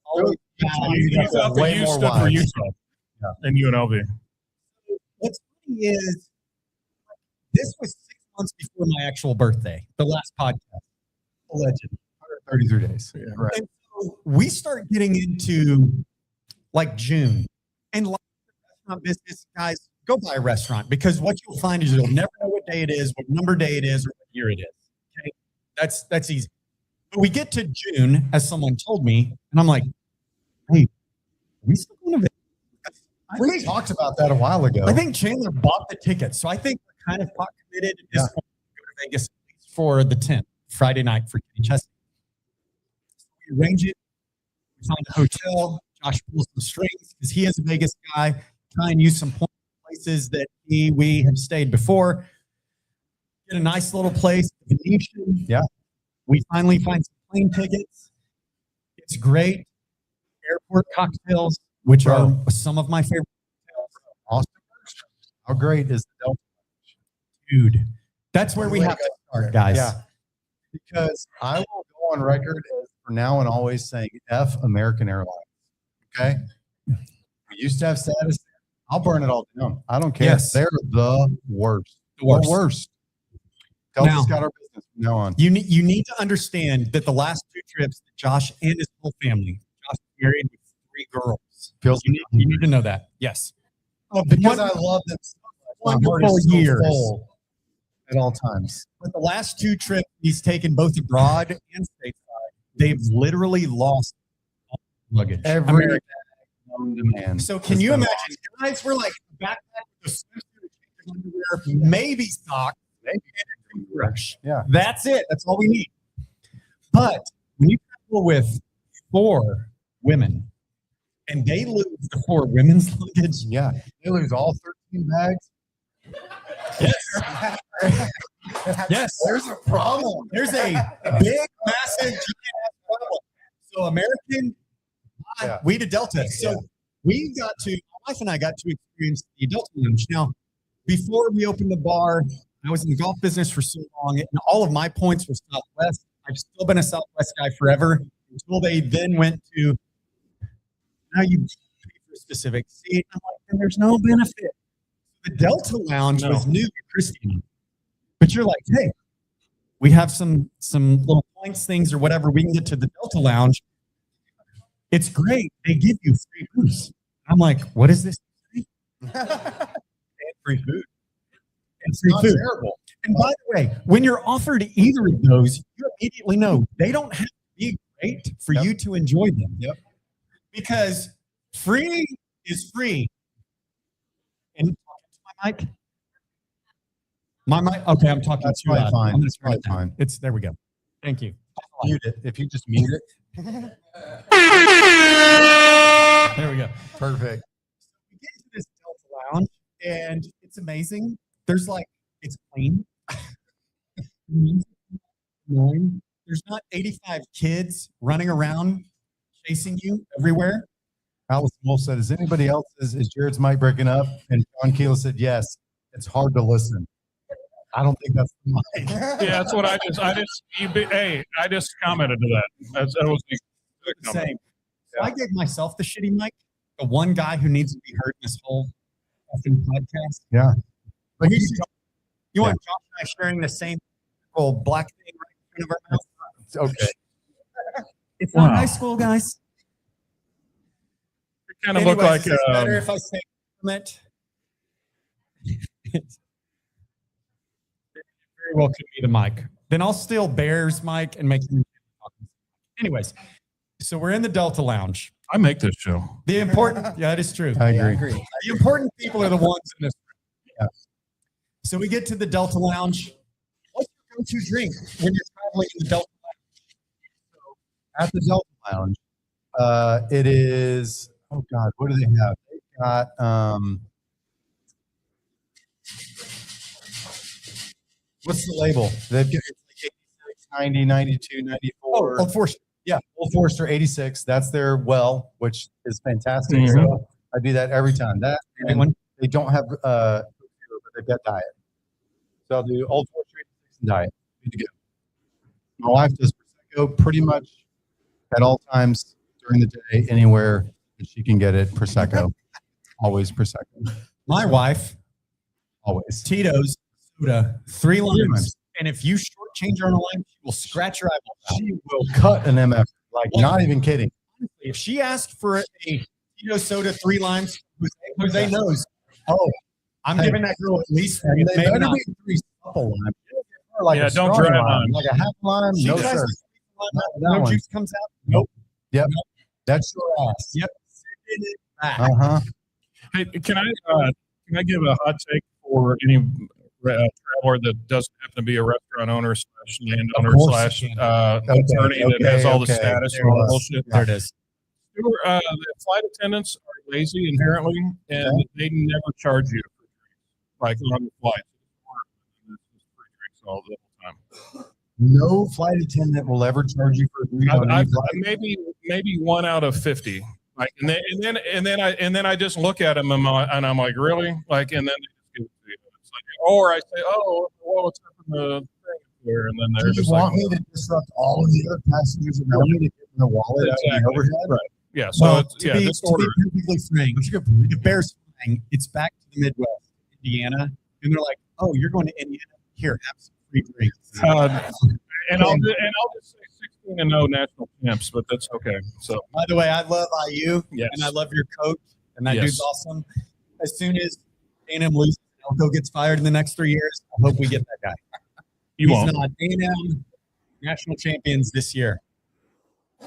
Always You thought the way U more stood for wise. Utah and UNLV. What's funny is this was 6 months before my actual birthday, the last podcast, allegedly. 33 days. Yeah. Right. And so we start getting into like June, and like the restaurant business, guys, go buy a restaurant because what you'll find is you'll never know what day it is, what number day it is, or what year it is. Okay, that's easy. But we get to June, as someone told me, and I'm like, "Hey, are we still going to Vegas?" We talked about that a while ago. I think Chandler bought the tickets, so I think we're kind of pot committed at this point to go to Vegas at least for the 10th. Friday night for Kenny Chesney. So we arrange it. We find a hotel. Josh pulls some strings because he is a Vegas guy. Try and use some places that we have stayed before. Get a nice little place, the Venetian. Yeah. We finally find some plane tickets. It's great. Airport cocktails, which are some of my favorite cocktails. Austin, how great is the Delta? Dude, that's where we have to start, guys. Yeah. Because I will go on record as for now and always saying F American Airlines. Okay. We used to have status. I'll burn it all down. I don't care. Yes. They're the worst. The worst. Delta's Now- got our business from now on. You need to understand that the last 2 trips that Josh and his whole family, Josh is married with 3 girls. Feels You need to know that. Yes. because I love them so much. My heart Wonderful is so years. full at all times. But the last 2 trips he's taken both abroad and stateside, they've literally lost all luggage. Every America. man. So can you imagine, guys, we're like backpack with a swimsuit, a change of underwear, maybe socks, maybe a toothbrush. Yeah. That's it. That's all we need. But when you travel with 4 women and they lose the 4 women's luggage, Yeah. They lose all 13 bags. yes, There's a problem. there's a big, massive giant problem. So American, Yeah. we to Delta. So Yeah. we got to, my wife and I got to experience the Delta Lounge. Now, before we opened the bar, I was in the golf business for so long, and all of my points were Southwest. I've still been a Southwest guy forever until they then went to, now you pay for a specific seat. I'm like, and there's no benefit. The Delta Lounge was new to Christina. But you're like, hey, we have some little points things or whatever. We can get to the Delta Lounge. It's great. They give you free booze. I'm like, what is this? And free food. And free Not food. terrible. And by the way, when you're offered either of those, you immediately know they don't have to be great for Yep. you to enjoy them. Yep. Because free is free. And talking to my mic. My mic. Okay, I'm talking That's too probably loud. fine. I'm gonna That's turn it probably down. fine. It's there. We go. Thank you. Mute it. If you just mute it. There we go. Perfect. We get to this Delta Lounge, and it's amazing. There's like, it's clean. There's not 85 kids running around chasing you everywhere. Alice Wolf said, is anybody else, is Jared's mic breaking up? And John Keeler said, yes, it's hard to listen. I don't think that's the mic. Yeah, that's what I just commented to that. That was the The same. So I gave myself the shitty mic, the one guy who needs to be heard in this whole effing podcast. Yeah. But you want Josh and I sharing the same little black thing right in front of our mouth? Okay. It's not Wow. high school, guys. kind of look Anyways, like is it better if I say comment? Very well could be the mic. Then I'll steal Bear's mic and make him. Anyways, so we're in the Delta Lounge. I make this show. The important, yeah, that is true. I agree. The important people are the ones in this. Yeah. So we get to the Delta Lounge. What's your go-to drink when you're traveling in the Delta At the Delta Lounge, it is, oh God, what do they have? They've got, what's the label? They've got it's like 86, 90, 92, 94. Old Forester. Yeah, Old Forester 86. That's their well, which is fantastic. Mhm. So I do that every time. That and Anyone? they don't have but they've got diet. So I'll do Old Forester 86 and diet. Good to go. My wife does Prosecco pretty much at all times during the day, anywhere that she can get it. Prosecco, always Prosecco, My wife, always. Tito's soda, 3 limes. limes. And if you shortchange her on a lime, she will scratch your eyeball out. She will cut an MF, like not even kidding. If she asked for a Tito soda, 3 limes, Jose knows. Oh, I'm Hey. giving that girl at least 3. And they maybe better not. be 3 supple limes. Like Yeah, a don't strong dry lime, lime. like a half lime. She No tries sir. to squeeze the lime out, That no one. juice comes out. Nope. Yep, that's your ass. Yep. Send it back. Uh huh. Hey, can I give a hot take for any travel or that doesn't happen to be a restaurant owner slash landowner Of course slash you can. attorney that has all the okay. status There and all it that is. bullshit. There it is. The flight attendants are lazy inherently, and they never charge you for drinks, like on the flight. It's just free drinks all the time. No flight attendant will ever charge you for a drink on any flight. Maybe 1 out of 50. Like, and then I just look at them and I'm like, really? Like, and then they just give it to you. It's like, or I say, oh, well, what's up in the thing there? And then Do they're you just want like, me to disrupt all of the other passengers around me to get in the wallet out of the Exactly. overhead? Right. Yeah. So Well, it's, to yeah, be disorder. perfectly frank, if Bears flying, it's back to the Midwest, Indiana, and they're like, "Oh, you're going to Indiana? Here, have some free drinks." And I'll just say 16-0 national champs, but that's okay. So By the way, I love IU, yes, and I love your coach, and that Yes. dude's awesome. As soon as A&M loses, Elko gets fired in the next 3 years, I hope we get that guy. you He's won't. not. A&M national champions this year.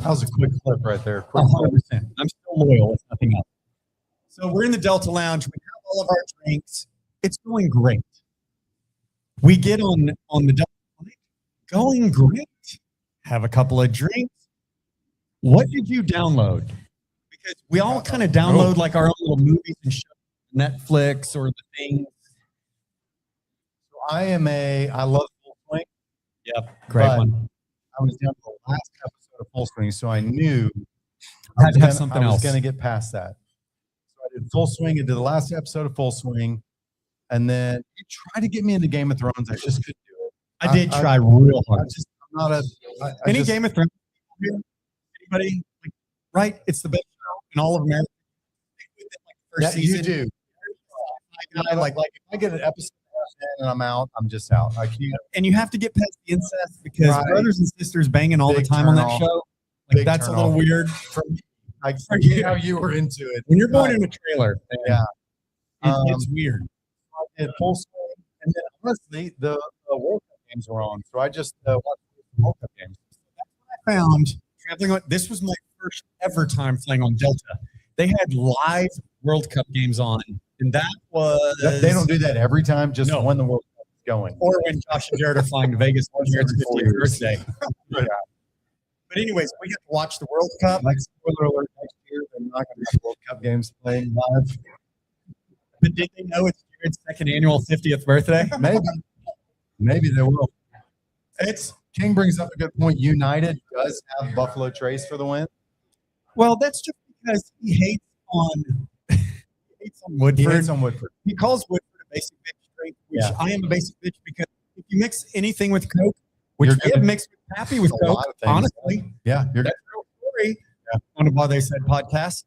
That was a quick clip right there. Quick clip. 100%. I'm still loyal, if nothing else. So we're in the Delta Lounge. We have all of our drinks. It's going great. We get on the Delta flight. Going great. Have a couple of drinks. What did you download? Because we all kind of download like our own little movies and shows, Netflix or the things. So I love Full Swing. Yep. Great But one. I was down to the last episode of Full Swing, so I knew Had to have something I was else. going to get past that. So I did Full Swing. I did the last episode of Full Swing, and then you tried to get me into Game of Thrones. I just couldn't do it. I did I- try real I'm hard. not a. Any Game of Thrones? Anybody? Like, right? It's the best show in all of America. Yeah, First you season. do. Like if I get an episode and I'm out, I'm just out. I can't. And you have to get past the incest because Right. brothers and sisters banging all Big the time on that turn off. show. Like Big that's a turn little off. weird. I forget how you were into it. When you're born in a trailer, Yeah. it's weird. I did Full Swing, and then honestly, the World Cup games were on, so I just watched the World Cup games. I found traveling on. This was my first ever time flying on Delta. They had live World Cup games on, and that was They don't do that every time, just No. when the World Cup is going. or when Josh and Jared are flying to Vegas on Jared's Every 4 50th years. birthday. Yeah. But anyways, we get to watch the World Cup. Like spoiler alert, next year they're not going to have World Cup games playing live. But did they know it's Jared's second annual 50th birthday? Maybe they will. It's King brings up a good point. United does have Buffalo Trace for the win. well, that's just because he hates on Woodford. He hates on Woodford. He calls Woodford a basic bitch drink, which Yeah. I am a basic bitch because if you mix anything with Coke, which You're I have gonna- mixed with Pappy with A Coke, lot of things. honestly, Yeah, you're that's a real story on the Why They Said podcast.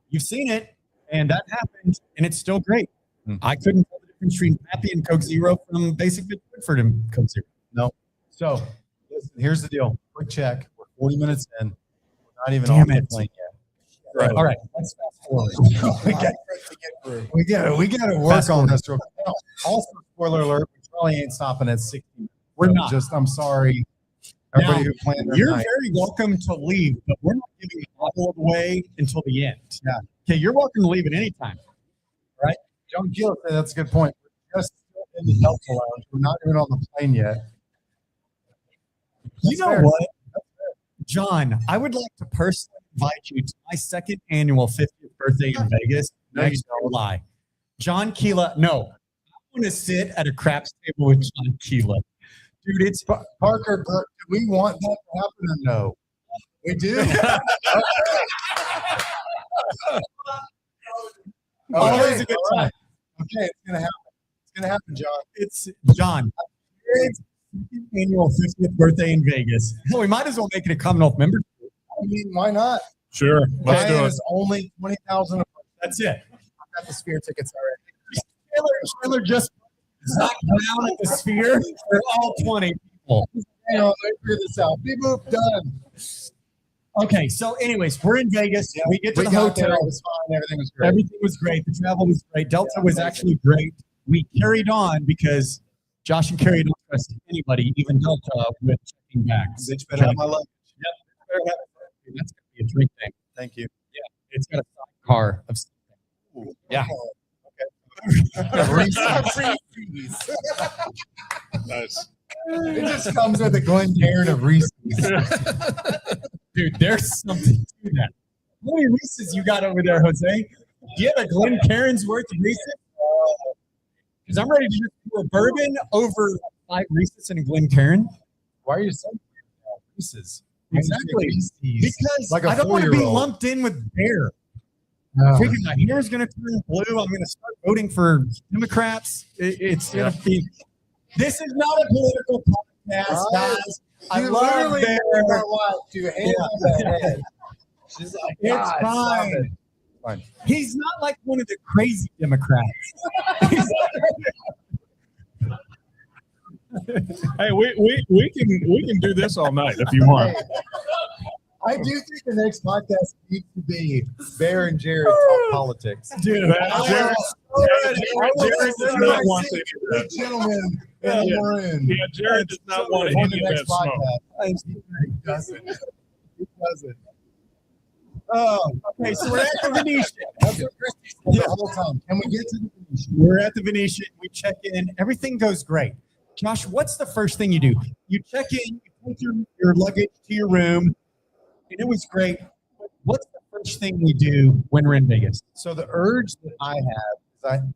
You've seen it, and that happened, and it's still great. Mhm. I couldn't tell the difference between Pappy and Coke Zero from basic bitch Woodford and Coke Zero. So listen, here's the deal. Quick check. We're 40 minutes in. We're not even Damn on the it. plane yet. Right. All right, let's fast forward. we got to work Fast on forward. this. Real quick. Now, also, spoiler alert, we probably ain't stopping at 60. We're So not. I'm sorry. Everybody Now, who planned their You're night. very welcome to leave, but we're not giving the bottle away until the end. Yeah. Okay, you're welcome to leave at any time. John Keel said that's a good point. We're just still in the Delta Lounge. We're not even on the plane yet. You That's know fair. what? John, I would like to personally invite you to my second annual 50th birthday in Vegas. No, you Next July. John Keela. No, I want to sit at a craps table with John Keela. Dude, it's Parker, do we want that to happen or no? We do. always a good all right. time. Okay, it's gonna happen. It's gonna happen, John. It's John. Jared's second annual 50th birthday in Vegas. Hell, we might as well make it a Commonwealth membership. I mean, why not? Sure, let's do Ryan it. is only 20,000. That's it. I've got the Sphere tickets already. Taylor just Zach Brown at the Sphere for all 20 people. Hang on, let me figure this out. Beep boop, done. Okay, so anyways, we're in Vegas. Yeah, We get to the got there, hotel. it was fine. Everything was great. Everything was great. The travel was great. Delta was actually great. We carried on because Josh and Carrie don't trust anybody, even Delta, with checking bags. Bitch better have my luggage. That's going to be a drink thing. Thank you. It's got a sidecar of something. Yeah. Free food. Reese's. Nice. It just comes with a Glencairn of Reese's. Dude, there's something to that. How many Reese's you got over there, Jose? Do you have a Glencairn's worth of Reese's? Because I'm ready to just do a bourbon over 5 Reese's and a Glencairn. Why are you so Reese's? Exactly. Reese's. Because Like a I don't want to be 4-year-old. lumped in with Bear. No. Freaking my hair is going to turn blue. I'm going to start voting for Democrats. It's going to be. This is not a political podcast, Right. guys. I You love literally Bear. told my wife to hand on the head. She's like, It's "God, stop fine. it." Fine. He's not like one of the crazy Democrats. Hey, we can do this all night if you want. I do think the next podcast needs to be Bear and Jared talk politics. Dude, Jared does not want to do that. Gentlemen Yeah. in the room. Yeah, Jared does not want On any the of next that smoke. podcast. He doesn't. He doesn't. Oh, okay. So we're at the Venetian. That's what Christy said the whole time. Can we get to the Venetian? We're at the Venetian. We check in. Everything goes great. Josh, what's the first thing you do? You check in. You take your luggage to your room, and it was great. What's the first thing we do when we're in Vegas? So the urge that I have is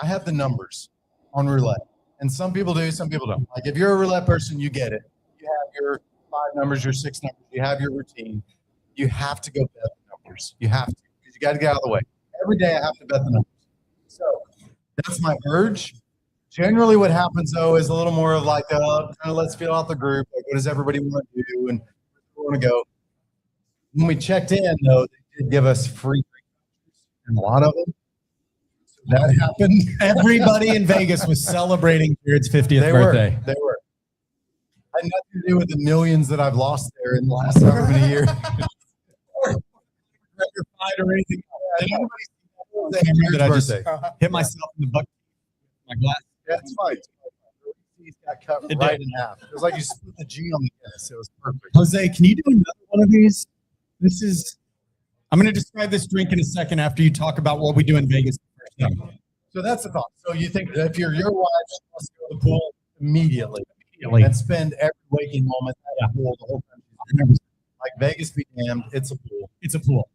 I have the numbers on roulette. And some people do, some people don't. Like if you're a roulette person, you get it. You have your 5 numbers, your 6 numbers, you have your routine. You have to go bet the numbers. You have to, because you got to get out of the way. Every day I have to bet the numbers. So that's my urge. Generally what happens though is a little more of like, kind of let's feel out the group. Like what does everybody want to do and where do we want to go? When we checked in though, they did give us free drinks and a lot of them. So that happened. Everybody in Vegas was celebrating Jared's 50th birthday. They were. Had nothing to do with the millions that I've lost there in the last however many years. Fight or anything. Did anybody Jared's that I just birthday. hit myself in the butt? My glass. Yeah, it's fine. He's got cut It right did. in half. It was like you split the G on the S. It was perfect. Jose, can you do another one of these? This is. I'm going to describe this drink in a second after you talk about what we do in Vegas. So that's the thought. So you think that if you're your wife, she wants to go to the pool immediately and spend every waking moment at the pool the whole time. Like Vegas be damned, it's a pool. It's a pool.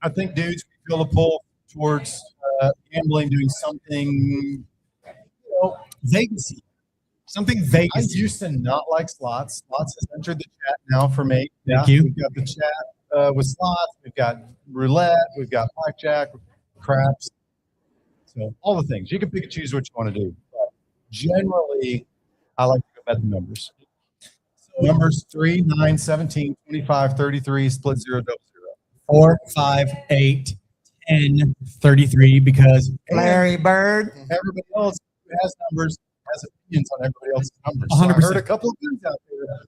I think dudes feel the pull towards gambling, doing something. Vegas. Something I Vegas. used to not like slots. Slots has entered the chat now for me. Thank you. We've got the chat with slots. We've got roulette. We've got blackjack, craps. So all the things. You can pick and choose what you want to do. But generally, I like to go bet the numbers. So numbers 3, 9, 17, 25, 33, split 0, double 0. 4, 5, 8, 10, 33 because Larry Bird. Everybody else who has numbers has opinions on everybody else's numbers. 100%. So I heard a couple of dudes out there.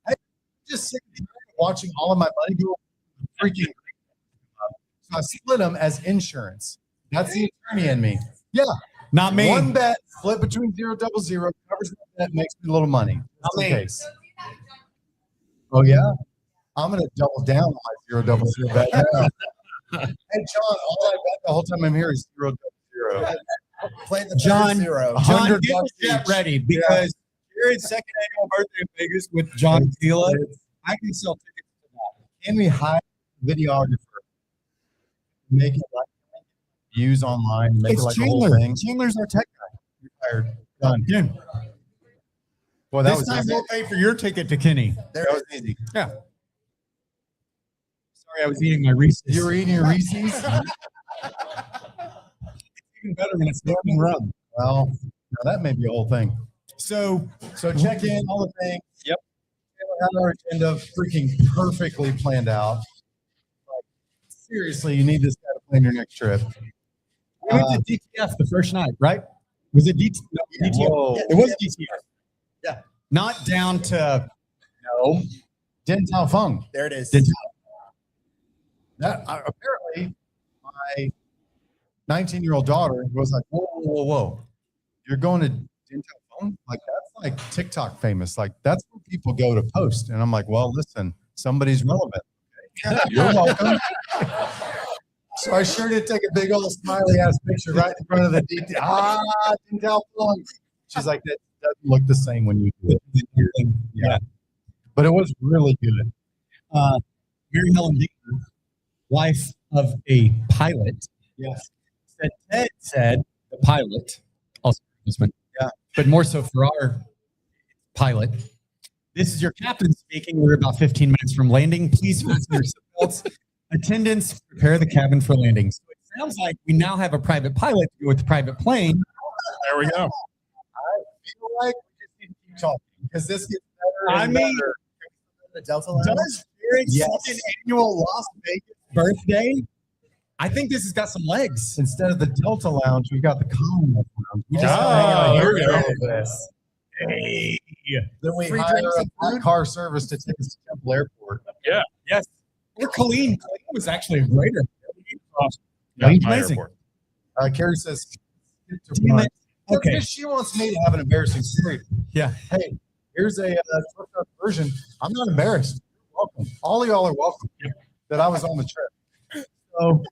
I just sick of watching all of my money go freaking. So I split them as insurance. That's the attorney in me. Yeah, Not me. one bet split between 0, double 0 covers that bet, makes me a little money. That's the me. case. Oh yeah, I'm gonna double down on my 0, double 0 bet now. Hey John, all I bet the whole time I'm here is 0, double 0. Play the John, 0. John, $100 get your jet each. ready because Jared's second annual birthday in Vegas with John Tila. I can sell tickets to that. Can we hire a videographer? Make it like views online, make It's it like a whole Chandler. thing. Chandler's our tech guy. Retired. Done. Yeah. Well, that This was time easy. we'll pay for your ticket to Kenny. That was easy. Yeah. Sorry, I was eating my Reese's. You were eating your Reese's? even better when it's lemon rum. Well, now that may be a whole thing. So So check in, all the things. Yep. We had our agenda freaking perfectly planned out. Like, seriously, you need this guy to plan your next trip. we went to DTF the first night, right? Was it DTF? No, DTF. Whoa. It was DTF. Yeah. Not down to No. Din Tao Fung. There it is. Din That apparently my 19-year-old daughter was like, whoa, whoa, whoa, whoa. You're going to Din Tao Fung? Like, that's like TikTok famous. Like, that's where people go to post. And I'm like, well, listen, somebody's relevant. Okay? You're welcome. So I sure did take a big old smiley ass picture right in front of the DT. Didn't tell long. She's like, that doesn't look the same when you do it. Yeah. But it was really good. Mary Helen Dean, wife of a pilot, Yes. said Ted said the pilot, also husband, but more so for our pilot. This is your captain speaking. We're about 15 minutes from landing. Please fasten your seatbelts. Attendants, prepare the cabin for landing. So it sounds like we now have a private pilot to go with the private plane. There we go. I feel like we just need to keep talking because this gets better. I and mean, better. The Delta Lounge. Does Jared's Yes. second annual Las Vegas birthday? I think this has got some legs. Instead of the Delta Lounge, we've got the Commonwealth Lounge. We just Oh, hang out there here we go. for this. Hey. Then we Free hire drinks and a food? car service to take us to Temple Airport. Yes. Or Colleen. Colleen was actually a greater. Awesome. That's He's my amazing. airport. Carrie says, skip to Damn brunch. it. Okay. Because she wants me to have an embarrassing story. Yeah. Hey, here's a short version. I'm not embarrassed. You're welcome. All of y'all are welcome that I was on the trip. So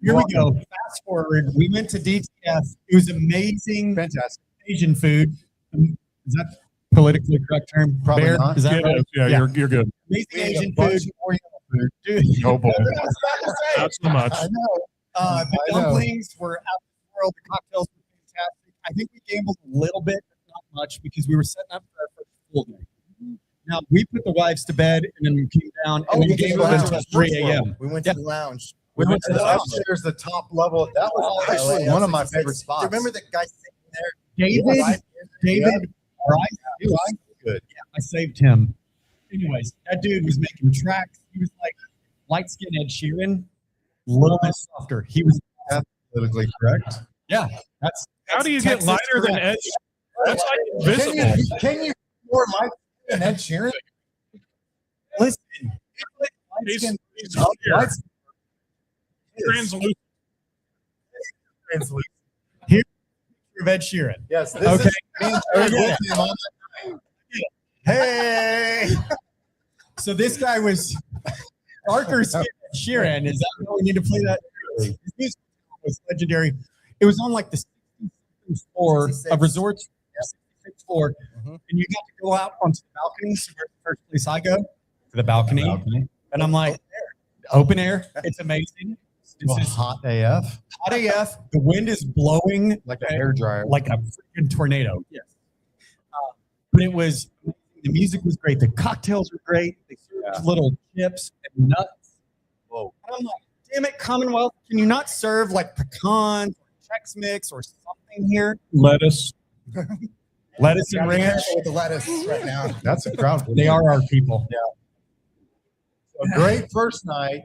Here we go. Fast forward. We went to DTF. It was amazing fantastic. Asian food. Is that politically correct term? Probably Bear? not. Is that right? Yeah, you're good. Amazing We ate a Asian bunch food. of Oriental food. Dude. Oh boy, I was about to say. not so much. I know. The I know. dumplings were out of the world. The cocktails were fantastic. I think we gambled a little bit, but not much, because we were setting up for our first full day. Now, we put the wives to bed, and then we came down, and then we gambled went until to 3 a.m. We went to the lounge. We went to the lounge. upstairs, the top level. That was Oh, actually yeah, one of my 66. favorite spots. Do you remember the guy sitting there? David, David, right? He was good. I saved him. Anyways, that dude was making tracks. He was like light-skinned Ed Sheeran, a little bit softer. He was, Politically correct. that's How do you get Texas lighter than correct. Edge? That's like Can invisible. you more like than Ed Sheeran? Listen, He's Light-skinned- clear. light- Translucent. of Ed Sheeran. Yes. This Okay. is me and Jared with him on that. Hey. So this guy was darker skinned Ed Sheeran. Is that how we need to play that? His music was legendary. It was on like the 66th floor 66. of resorts, 66th floor, Mhm. and you got to go out onto the balcony. So where's the first place I go? To the balcony. And I'm like, open air. It's amazing. Well, This is hot AF, hot AF. The wind is blowing like a hair dryer. like a freaking tornado. Yes. But it was, the music was great. The cocktails were great. They served little chips and nuts. Whoa. And I'm like, damn it, Commonwealth, can you not serve like pecans or Chex Mix or something here? Lettuce. Lettuce and Gotta be ranch. careful with the lettuce right now. That's a crowd. They are our people. A great first night.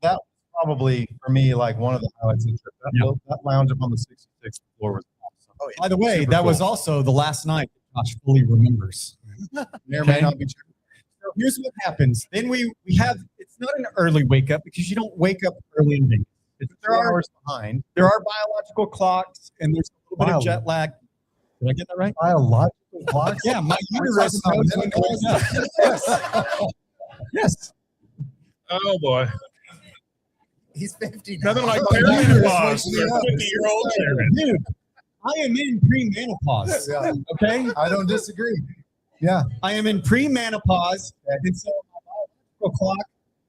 That was probably for me like one of the highlights of the trip. That lounge up on the 66th floor was awesome. Oh, By the way, Super that cool. was also the last night that Josh fully remembers. May or may Okay. not be true. So here's what happens. Then we have, it's not an early wake up because you don't wake up early in Vegas. It's There 3 are- hours behind. There are biological clocks and there's a little bit of Bio- jet lag. Did I get that right? Biological clocks. Yeah, my We're uterus talking knows about when to wake up. Yes. Yes. Oh boy. He's 50 now. Nothing like Oh, perimenopause you for just wake me up. 50-year-old. Dude, I am in premenopause. Yeah. Okay? I don't disagree. I am in premenopause. And so my biological clock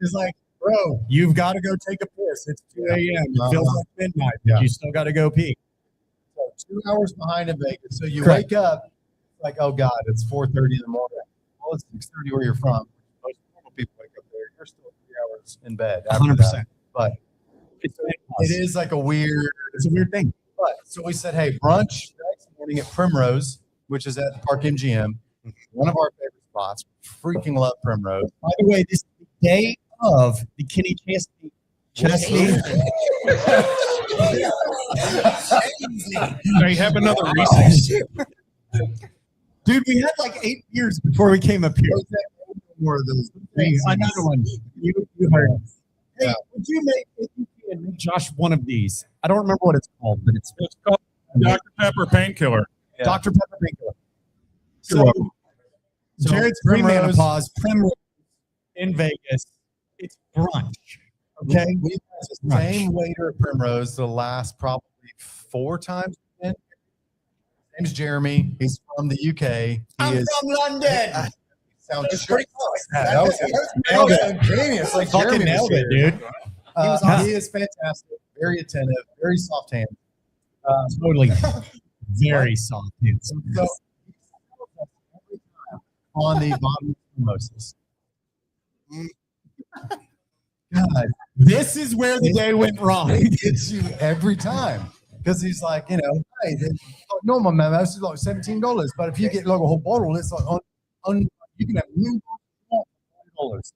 is like, bro, you've got to go take a piss. It's 2 a.m. It feels like midnight, but Yeah. you still got to go pee. So 2 hours behind in Vegas. So you Correct. wake up like, oh God, it's 4:30 in the morning. Well, it's 6:30 where you're from. Most normal people wake up there. You're still 3 hours in bed. after 100%. that. But It's it is like a weird. It's a weird thing. But so we said, hey, brunch the next morning at Primrose, which is at Park MGM, one of our favorite spots. Freaking love Primrose. By the way, this is the day of the Kenny Chesney. They have another Reese's. Dude, we had like 8 years before we came up here. More of those. Another one. You heard. Hey, Yeah. would you make Josh one of these? I don't remember what it's called, but it's It's called Dr. Pepper Painkiller. Yeah. Dr. Pepper Painkiller. You're So, welcome. So Jared's Primrose- premenopause, Primrose in Vegas. It's brunch. Okay. We've had the same waiter at Primrose the last probably 4 times. His name's Jeremy. He's from the UK. I'm from London. Sounds It's pretty close. that was nailed it. spontaneous. Like Fucking Jeremy nailed it, dude. He is fantastic. Very attentive. Very soft hands. Totally. Very soft. Hands. So every time on the bottom mimosas. God, This is where the day went wrong. it gets you every time because he's like, hey, normal mimosas is like $17, but if you get like a whole bottle, it's like you can have new $40.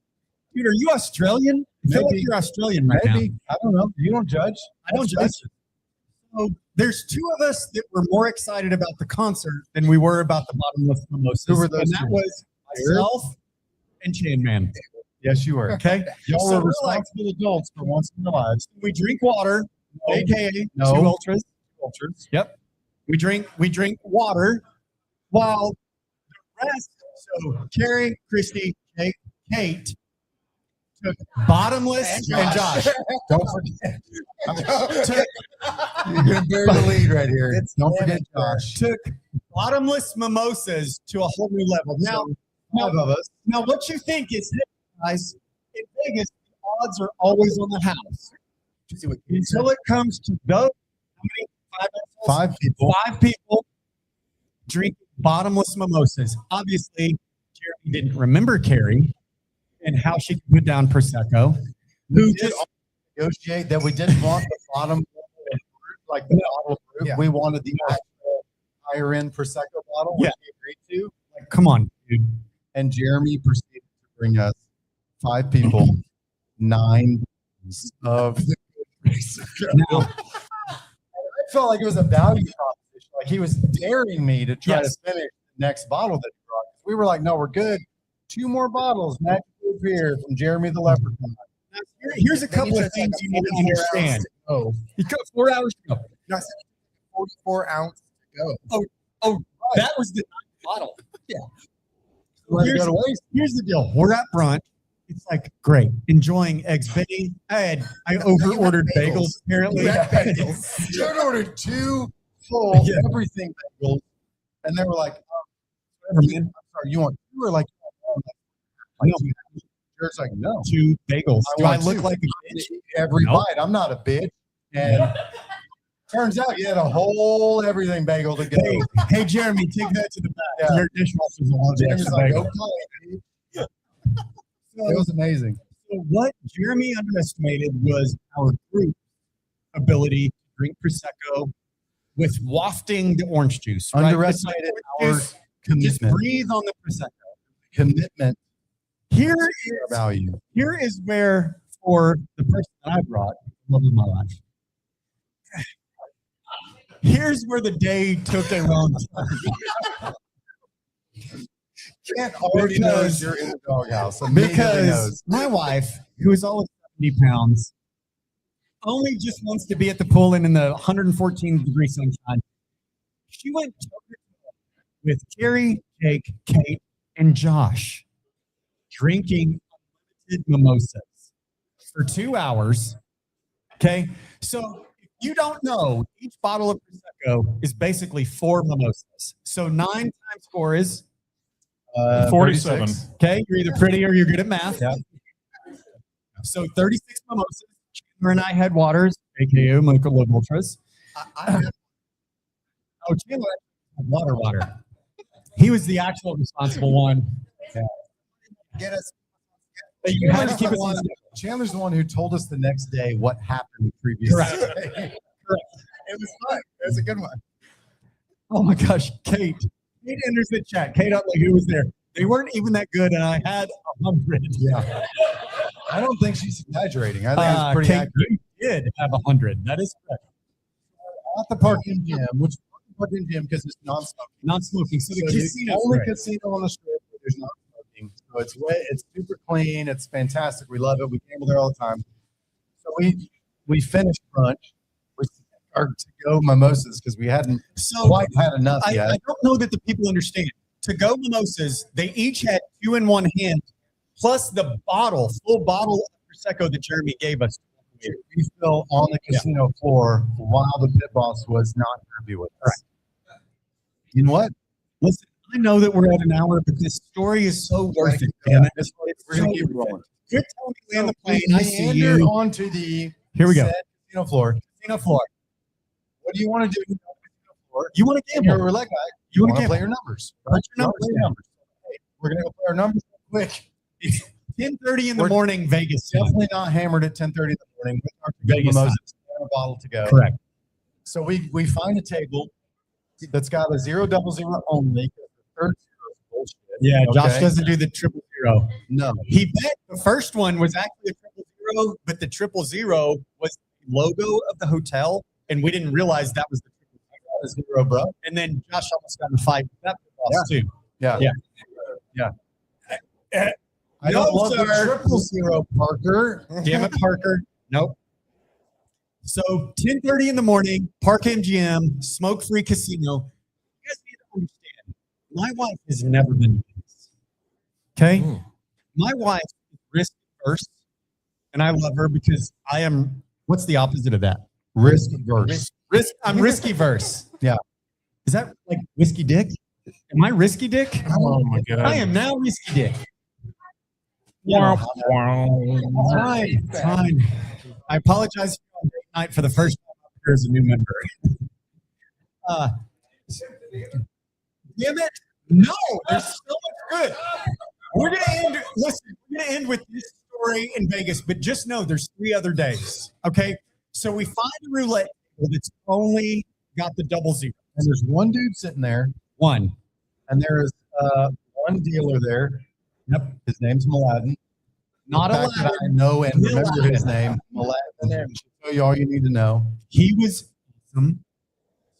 Dude, are you Australian? I feel like Maybe. you're Australian right now. Maybe I don't know. You don't judge. I don't judge. So there's 2 of us that were more excited about the concert than we were about the bottomless mimosas. Who were those And that 2? was myself and Chan Man. Yes, you were. Okay. Y'all So were we're like, responsible adults for once in their lives. we drink water, No. aka No. 2 ultras. Cultures. Yep. We drink water while the rest, so Carrie, Christy, Kate took bottomless and Josh. Don't forget. took, You're going to bury the lead right here. Don't damn forget it, Josh. took bottomless mimosas to a whole new level. Now, 5 of us. now what you think is, guys, in Vegas, the odds are always on the house. Until it comes to those, how many? 5 assholes? 5 people. 5 people drink bottomless mimosas. Obviously, Jeremy didn't remember Carrie and how she could put down Prosecco. We did negotiate that we didn't want the bottom like the bottle of fruit. Yeah. We wanted the actual higher end Prosecco bottle, which we agreed to. Like, come on, dude. And Jeremy proceeded to bring us 5 people, 9 of Now, I felt like it was a value proposition. Like he was daring me to try Yes. to finish the next bottle that he brought. We were like, no, we're good. 2 more bottles, magically appear from Jeremy the Leprechaun. here's a Then couple you of took like things a you need to 44 understand. ounce to go. You got 4 hours to go. No, I said 44 ounce to go. That was the bottle. Let it Here's, go to waste. here's the deal. We're at brunch. It's like, great. Enjoying eggs Benny. I over ordered bagels. bagels, apparently. You had bagels. Jared ordered 2 full Yeah. everything bagels, and they were like, Whatever, man. I'm sorry, you want 2 or like, I know. Jared's like, no. 2 bagels. Do I want look 2. like a bitch? Every No. bite. I'm not a bitch. And turns out you had a whole everything bagel to go. Hey, Jeremy, take that to the back. Yeah. Your dishwasher's a lot of Jeremy's extra like, bagels. okay. It was amazing. So what Jeremy underestimated was our group ability to drink Prosecco with wafting the orange juice. Right? Underestimated It's our like just commitment. breathe on the Prosecco. Commitment Here to is, our value. here is where, for the person that I brought, love of my life, here's where the day took a long time. Kent already knows you're in the doghouse. Immediately Because knows. my wife, who is always 70 pounds, only just wants to be at the pool and in the 114-degree sunshine. She went with Carrie, Jake, Kate, and Josh drinking unlimited mimosas for 2 hours. Okay. So if you don't know, each bottle of Prosecco is basically 4 mimosas. So 9 times 4 is 47. 36. okay. You're either pretty or you're good at math. Yeah. So 36 mimosas. Chandler and I had waters, aka Mocha Love Ultras. I Oh, Chandler had water. He was the actual responsible one. get us. But you had to Chandler's keep the us one- on. Chandler's the one who told us the next day what happened the previous Correct. day. It was fun. It was a good one. Oh my gosh, Kate. Kate enters the chat. Kate Utley, who was there? They weren't even that good, and I had 100. Yeah. I don't think she's exaggerating. I think it's pretty Kate, accurate. you did have 100. That is correct. At the Park-In Gym, which is the Park-In Gym because it's non-smoking. Non-smoking. So the So the casino. only casino on the strip where there's not smoking. So it's wet, it's super clean, it's fantastic. We love it. We gamble there all the time. So we finished brunch. We our to-go mimosas because we hadn't So quite had enough I yet. don't know that the people understand. To go mimosas, they each had 2 in one hand, plus the bottle, full bottle of prosecco that Jeremy gave us. We fell on the casino floor while the pit boss was not happy with us. You know what? Listen, I know that we're at an hour, but this story is so worth it. Damn it. We're going to keep rolling. You're telling me land the plane. We I see meander you. onto the Here we go. said casino floor. Casino floor. What do you want to do? You want to And you're a gamble? roulette guy. You want want to to play gamble? your numbers. What's your You wanna numbers? play your numbers. Hey, we're going to go play our numbers real quick. It's 10:30 in the We're morning, Vegas. time. Definitely not hammered at 10:30 in the morning with our Vegas mimosas and a bottle to go. Correct. So we find a table that's got a 000 only. 'Cause the third zero is bullshit. Yeah, Josh Okay? doesn't do the 000. No. He bet the first one was actually a 000, but the 000 was the logo of the hotel, and we didn't realize that was the 0, bro. And then Josh almost got in a fight with that boss too. Yeah. Yeah. Yeah. I No, don't love sir. the 000, Parker. Damn it, Parker. Nope. So 10:30 in the morning, Park MGM, smoke-free casino. You guys need to understand, my wife has never been to this. Okay? Mm. My wife is risk averse, and I love her because I am, what's the opposite of that? Risk verse. I'm risky verse. Yeah. Is that like whiskey dick? Am I risky dick? Oh my God. I am now risky dick. Wow. Wow. Fine, fine. I apologize on date night for the first time up here as a new member. Damn it. No, there's so much good. We're gonna end. Listen, we're gonna end with this story in Vegas, but just know there's 3 other days. Okay, so we find a roulette table that's only got the 000. And there's one dude sitting there, One. and there is one dealer there. Yep. His name's Mladen. Not The fact that Aladdin. I know and remember Mladen. his name, Mladen. Should tell you all you need to know. He was awesome.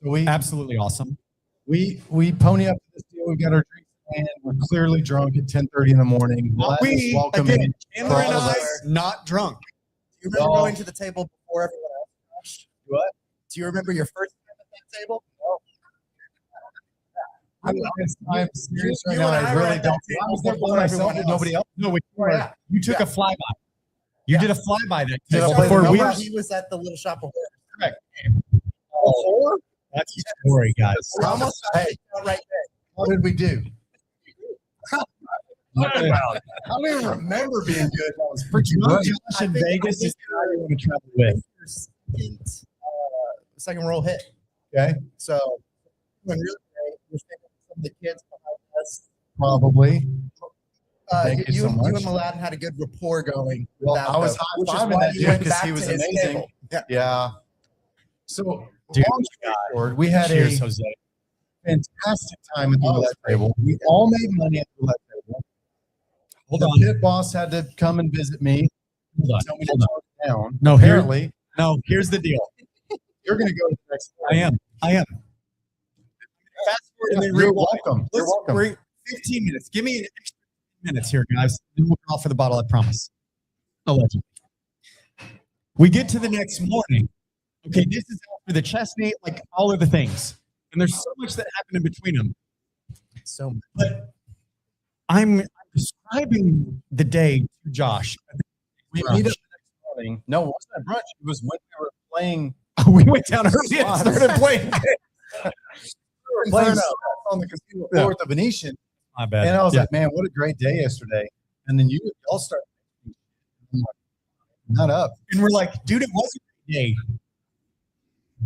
So we Absolutely awesome. we pony up to this deal. We got our drinks in hand. We're clearly drunk at 10:30 in the morning. Not Mladen's we, welcoming again, Chandler for and all of I, us. not drunk. Do you remember No. going to the table before everyone else? Josh? What? Do you remember your first time at that table? I'm serious right You now. and I I were really at don't. that table I was there before by myself everyone with else. nobody else. No, Yeah. you took a flyby. You did a flyby that Did I table play the before we. numbers? He was at the little shop of horrors. Before? That's the story, guys. We almost got kicked out right there. How did we do? I don't even remember being good. That was pretty Drunk good. Josh in I think- Vegas I is think the guy you want to travel with. your second roll hit. Okay. So when really great, we're thinking some of the kids behind us. Probably. Thank you You so and much. Mladen had a good rapport going. with Well, that, I was though, which is high-fiving why that you dude went 'cause back he was to his amazing. table. Yeah. Yeah. So, Dude, long story short, we had Cheers, a Jose. fantastic time at the roulette table. We all made money at the roulette table. Hold the on. pit boss had to come and visit me. Hold on. Tell me to Hold on. tone it down. No, here- Apparently, No, here's the deal. you're going to go to the next. I am. Fast forward and then You're rewind. welcome. You're Let's welcome. bring 15 minutes. Give me an extra 15 minutes here, guys. Then we'll call for the bottle, I promise. Allegedly. We get to the next morning. Okay, this is after the chest meet, like all of the things. And there's so much that happened in between them. So But I'm describing the day to Josh. We Brunch. meet up the next morning. No, it wasn't at brunch. It was when we were playing. We went down early and started playing. playing Inferno. on the casino floor at the Venetian. My bad. And I was Yeah. like, man, what a great day yesterday. And then you all start. I'm like, not up. And we're like, dude, it was a great day.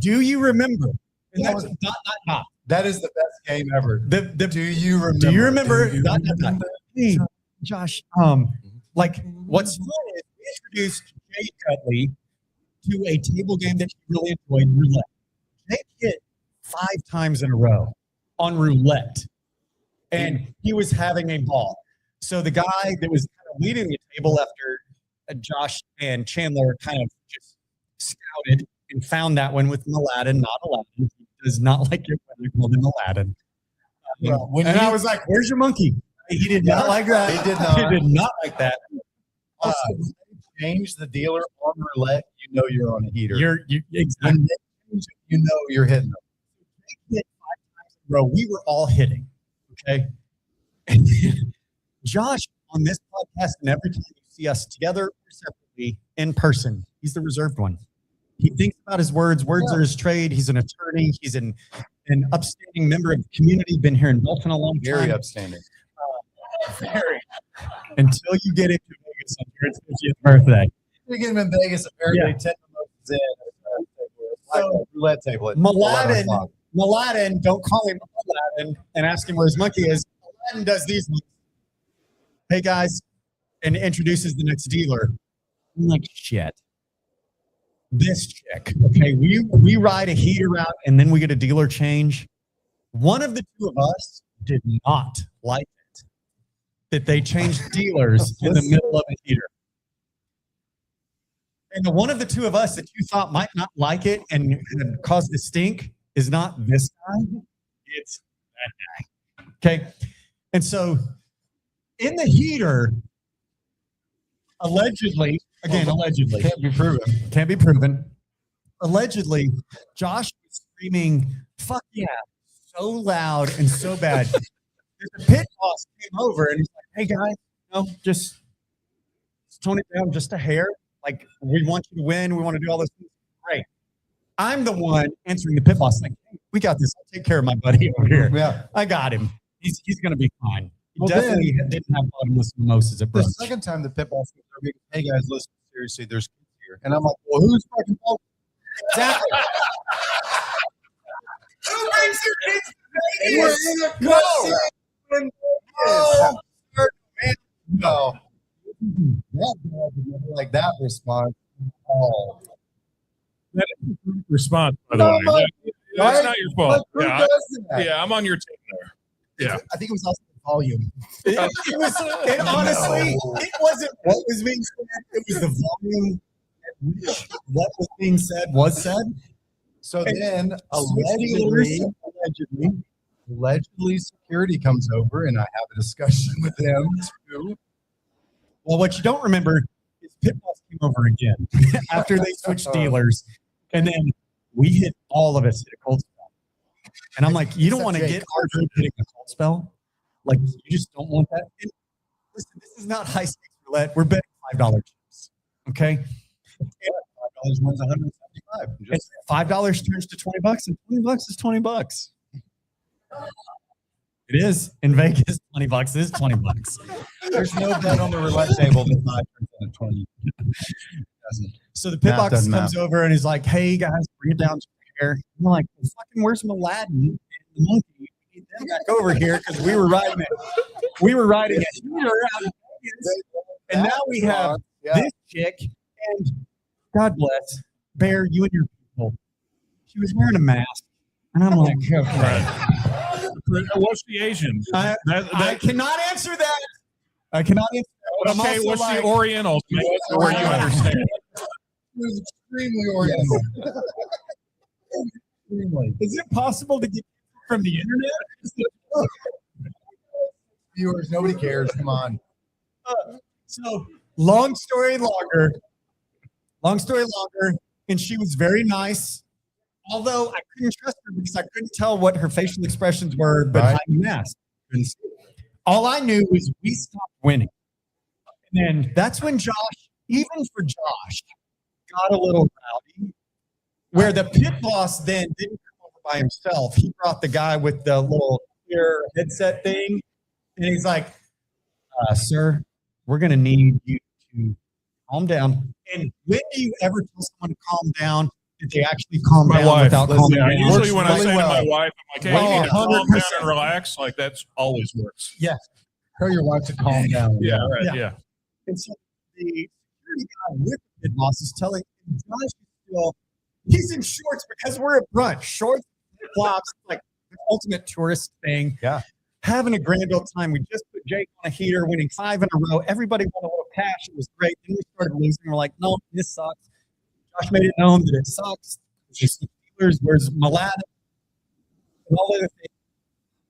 Do you remember? And that's dot. That is the best game ever. The Do you remember? Do you remember? Do you Dot. remember? Hey, Josh. Like, what's fun is we introduced Jay Cutley to a table game that he really enjoyed, roulette. Jay hit 5 times in a row on roulette, and he was having a ball. So the guy that was kind of leading the table after Josh and Chandler kind of just scouted and found that one with Mladen, not Aladdin. He does not like it when I called him Aladdin. Well, when and you- I was like, "Where's your monkey?" He did not like that. He did not. He did not like that. Also, when they change the dealer on roulette, you know you're on a heater. You exactly. When they change it, you know you're hitting them. Hit 5 times in a row. We were all hitting. Okay. And Josh on this podcast, and every time you see us together or separate, actually in person. He's the reserved one. He thinks about his words. Words are his trade. He's an attorney. He's an upstanding member of the community. Been here in Belton a long time. Very upstanding. Very. Until you get into Vegas on Jared's 50th birthday. We get him in Vegas. Apparently, Yeah. 10 mimosas in. So, roulette table at Mladen, 11 o'clock. Mladen, don't call him Mladen and ask him where his monkey is. Mladen does these ones. Hey guys, and introduces the next dealer. I'm like, shit. This chick. Okay, we ride a heater out and then we get a dealer change. One of the two of us did not like it that they changed dealers in the middle of a heater. And the one of the two of us that you thought might not like it and had caused the stink is not this guy, it's that guy. Okay. And so in the heater, allegedly, can't be proven. Allegedly, Josh was screaming, fuck yeah, so loud and so bad. The pit boss came over and he's like, hey guys, just tone it down just a hair. Like, we want you to win. We want to do all those things. Great. I'm the one answering the pit boss like, hey, we got this. I'll take care of my buddy over here. Yeah. I got him. He's going to be fine. He Well, definitely didn't have bottomless mimosas at The brunch. second time the pit boss goes over, hey guys, listen, seriously, there's kids here. And I'm like, well, who's fucking fault? Exactly. Who brings your kids to We're Vegas? in a No. casino. No. Man, no. That dog would never like that response. Oh. That is a great response, by the No, way. but- That's right? not your fault. But who Yeah, does that? yeah, I'm on your team there. Yeah. I think it was also the volume. It was, and honestly, it wasn't what was being said. It was the volume at which what was being said was said. So And then Allegedly, allegedly security comes over and I have a discussion with them too. well, what you don't remember is Pit Boss came over again after they switched dealers, and then we hit all of us hit a cold spell. And I'm like, you don't Except want to Jake. get our group hitting a cold spell. Like, you just don't want that. And listen, this is not high stakes roulette. We're betting $5 chips. Okay. $5 wins 175. And $5 turns to $20, and $20 is $20. It is in Vegas. $20 is $20. There's no bet on the roulette table that 5 turns into 20. Doesn't. So the pit Math box doesn't comes over and he's like, "Hey guys, bring it down to here." I'm like, well, "Fucking, where's Mladen and the monkey? We need them back over here because we were riding it. We were riding it. And now we have Yeah. this chick, and God bless, Bear, you and your people. She was wearing a mask, and I'm like, okay. Right. What's the Asian? I That- cannot answer that. I cannot answer that. But I'm okay, also what's like, the Oriental? Where you understand? It was extremely oriental. Extremely. is it possible to get from the internet? Viewers, nobody cares. Come on. So long story longer, and she was very nice. Although I couldn't trust her because I couldn't tell what her facial expressions were behind the mask. Couldn't see it. All I knew was we stopped winning. And then that's when Josh, even for Josh, got a little rowdy. Where the pit boss then didn't come over by himself. He brought the guy with the little ear headset thing. And he's like, sir, we're going to need you to calm down. And when do you ever tell someone to calm down? Did they actually calm My down wife. without Listen, calming Yeah, down? usually when I really say to well. my wife, I'm like, hey, Oh, you need to calm down 100%. and relax. Like, that's always works. Tell your wife to calm down. Yeah, right. Yeah. Yeah. And so the security guy with the pit boss is telling him, Josh is still, he's in shorts because we're at brunch. Shorts, flops, like the ultimate tourist thing. Yeah. Having a grand old time. We just put Jake on a heater, winning 5 in a row. Everybody won a little cash. It was great. Then we started losing. We're like, no, this sucks. Josh made it known that it sucks. It's the Steelers. Where's Mladen? And all other things.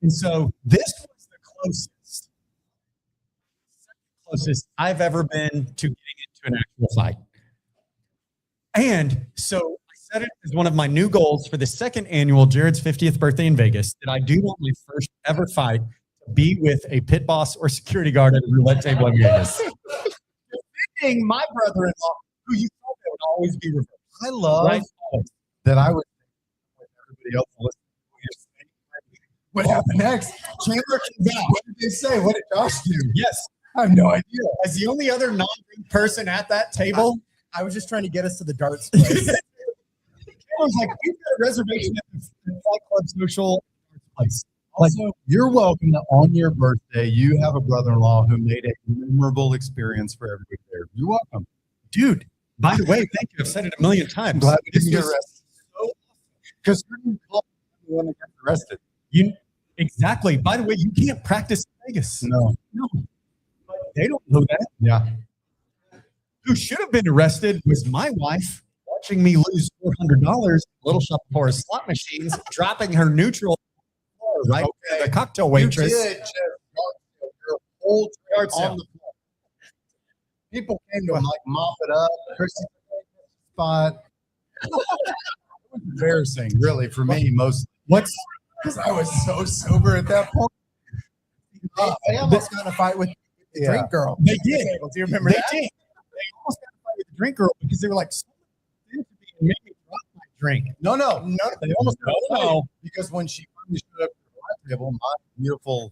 And so this was the closest I've ever been to getting into an actual fight. And so I set it as one of my new goals for the second annual Jared's 50th birthday in Vegas that I do want my first ever fight to be with a pit boss or security guard at a roulette table in Vegas. Defending my brother-in-law who you thought that would always be reversed. I love Right? that I would think with everybody else listen to what you're saying. What happened next? Chandler came back. What did they say? What did Josh do? Yes. I have no idea. As the only other non-drink person at that table, I was just trying to get us to the darts place. I was like, we've got a reservation at the Fight Club Social place. Also, you're welcome to, on your birthday, you have a brother-in-law who made a memorable experience for everybody there. You're welcome. Dude, by the way, thank you. I've said it a million times. I'm glad we This didn't get was arrested. Because who didn't call the one that got arrested? Exactly. By the way, you can't practice in Vegas. No. No. But they don't know that. Yeah. Who should have been arrested was my wife watching me lose $400 Little Shop of Horrors slot machines, dropping her neutral right to the cocktail waitress. You did just your whole Yard on sale. the floor. People came to like mop it up. Chrissy spot. It was embarrassing, really, for me, mostly. What's Because I was so sober at that point. They almost got in a fight with the Yeah. drink girl. They did. Do you remember They that? did. They almost got a fight with the drink girl because they were like, "Someone did to me and made me drop my drink." No, they almost got a fight No. because when she finally showed up at the bar table, my beautiful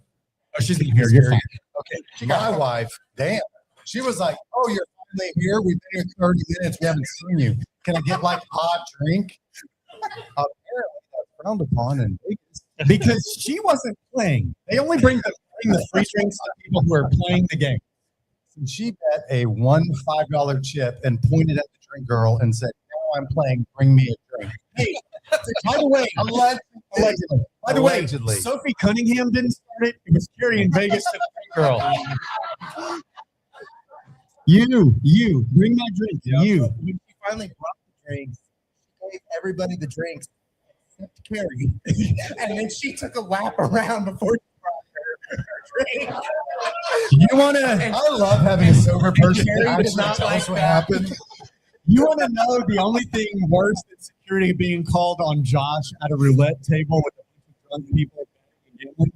Oh, she's not here. You're fine. okay, my wife, damn, she was like, "Oh, you're finally here. We've been here 30 minutes. We haven't seen you. Can I get like a hot drink?" Apparently, that's frowned upon in Vegas. Because she wasn't playing. They only bring the free drinks to people who are playing the game. And she bet a $5 chip and pointed at the drink girl and said, "Now I'm playing. Bring me a drink." Hey, by the way, Allegedly. by the way, Allegedly. Sophie Cunningham didn't start it. It was Carrie in Vegas to the drink girl. You, bring my drink. You. When she finally brought the drinks, she gave everybody the drinks except Carrie. And then she took a lap around before she brought her drink. You want to? I love having a sober person Carrie actually did not tell like us what that. happened. You want to know the only thing worse than security being called on Josh at a roulette table with a bunch of drunk people betting and gambling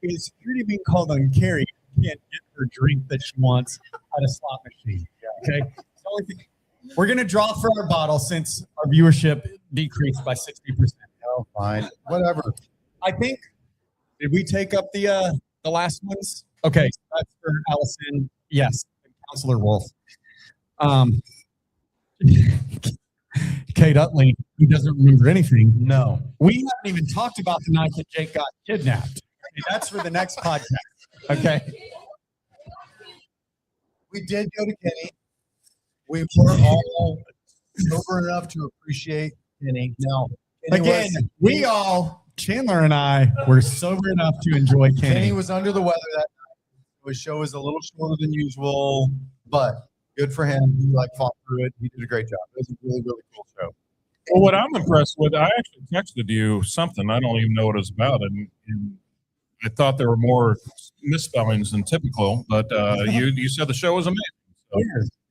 is security being called on Carrie who can't get her drink that she wants at a slot machine. Okay, it's the only thing. We're gonna draw for our bottle since our viewership decreased by 60%. Oh, fine. Whatever. I think. Did we take up the last ones? Okay, so that's for Allison. Yes, and Counselor Wolf. Kate Utley, who doesn't remember anything. No. We haven't even talked about the night that Jake got kidnapped. Okay, that's for the next podcast. Okay. We did go to Kenny. We were all sober enough to appreciate Kenny. Now, Kenny Again, we all, Chandler and I, were sober enough to enjoy Kenny Kenny. was under the weather that night. His show was a little shorter than usual, but good for him. He fought through it. He did a great job. It was a really, really cool show. Well, what I'm impressed with, I actually texted you something. I don't even know what it's about, and I thought there were more misspellings than typical. But you said the show was amazing. So,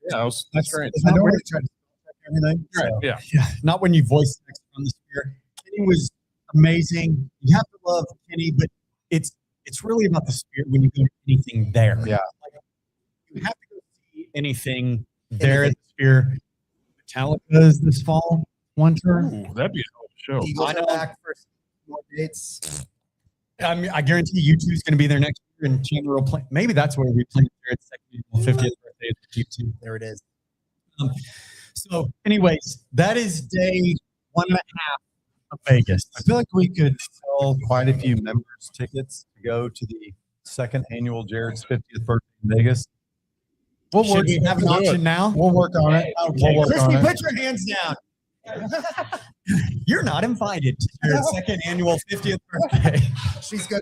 yeah, that's great. I know we tried to check everything. Right, so. yeah. Yeah, not when you voice text from the spirit. Kenny was amazing. You have to love Kenny, but it's really about the spirit when you go to anything there. Yeah. Like, you have to go see anything there at the Sphere. Metallica is this fall, one tour. Ooh, that'd be a hell of a show. Eagles I know. are back for some more dates. I guarantee you two's going to be there next year, and Chandler will play. Maybe that's where we play Jared's second 50th birthday at the Q2. There it is. So, anyways, that is day 1.5 of Vegas. I feel like we could sell quite a few members tickets to go to the second annual Jared's 50th birthday in Vegas. We'll Should work, we have an we'll do option it. now? We'll work on it. Okay, We'll work Christy, on it. put your hands down. You're not invited to your second annual 50th birthday. She's good.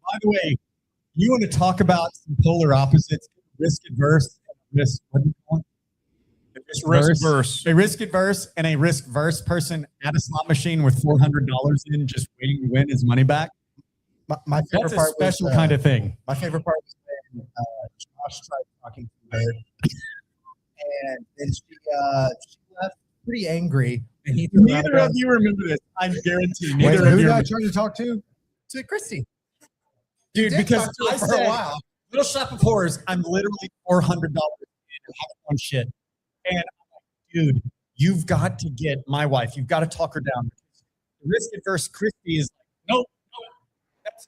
By the way, you want to talk about some polar opposites, risk adverse, what do you call it? Risk verse. A risk adverse and a risk verse person at a slot machine with $400 in, just waiting to win his money back. My favorite That's a part special was, kind of thing. My favorite part was when Josh tried talking to her, and then she left pretty angry, and he threw Neither of you remember this. I guarantee. Wait, Neither of who you did I remember. try to talk to? to Christy. Dude, Did because talk to her I for said, a while. Little Shop of Horrors. I'm literally $400 in and having fun shit. And I'm like, dude, you've got to get my wife. You've got to talk her down. The risk adverse Christy is like, nope,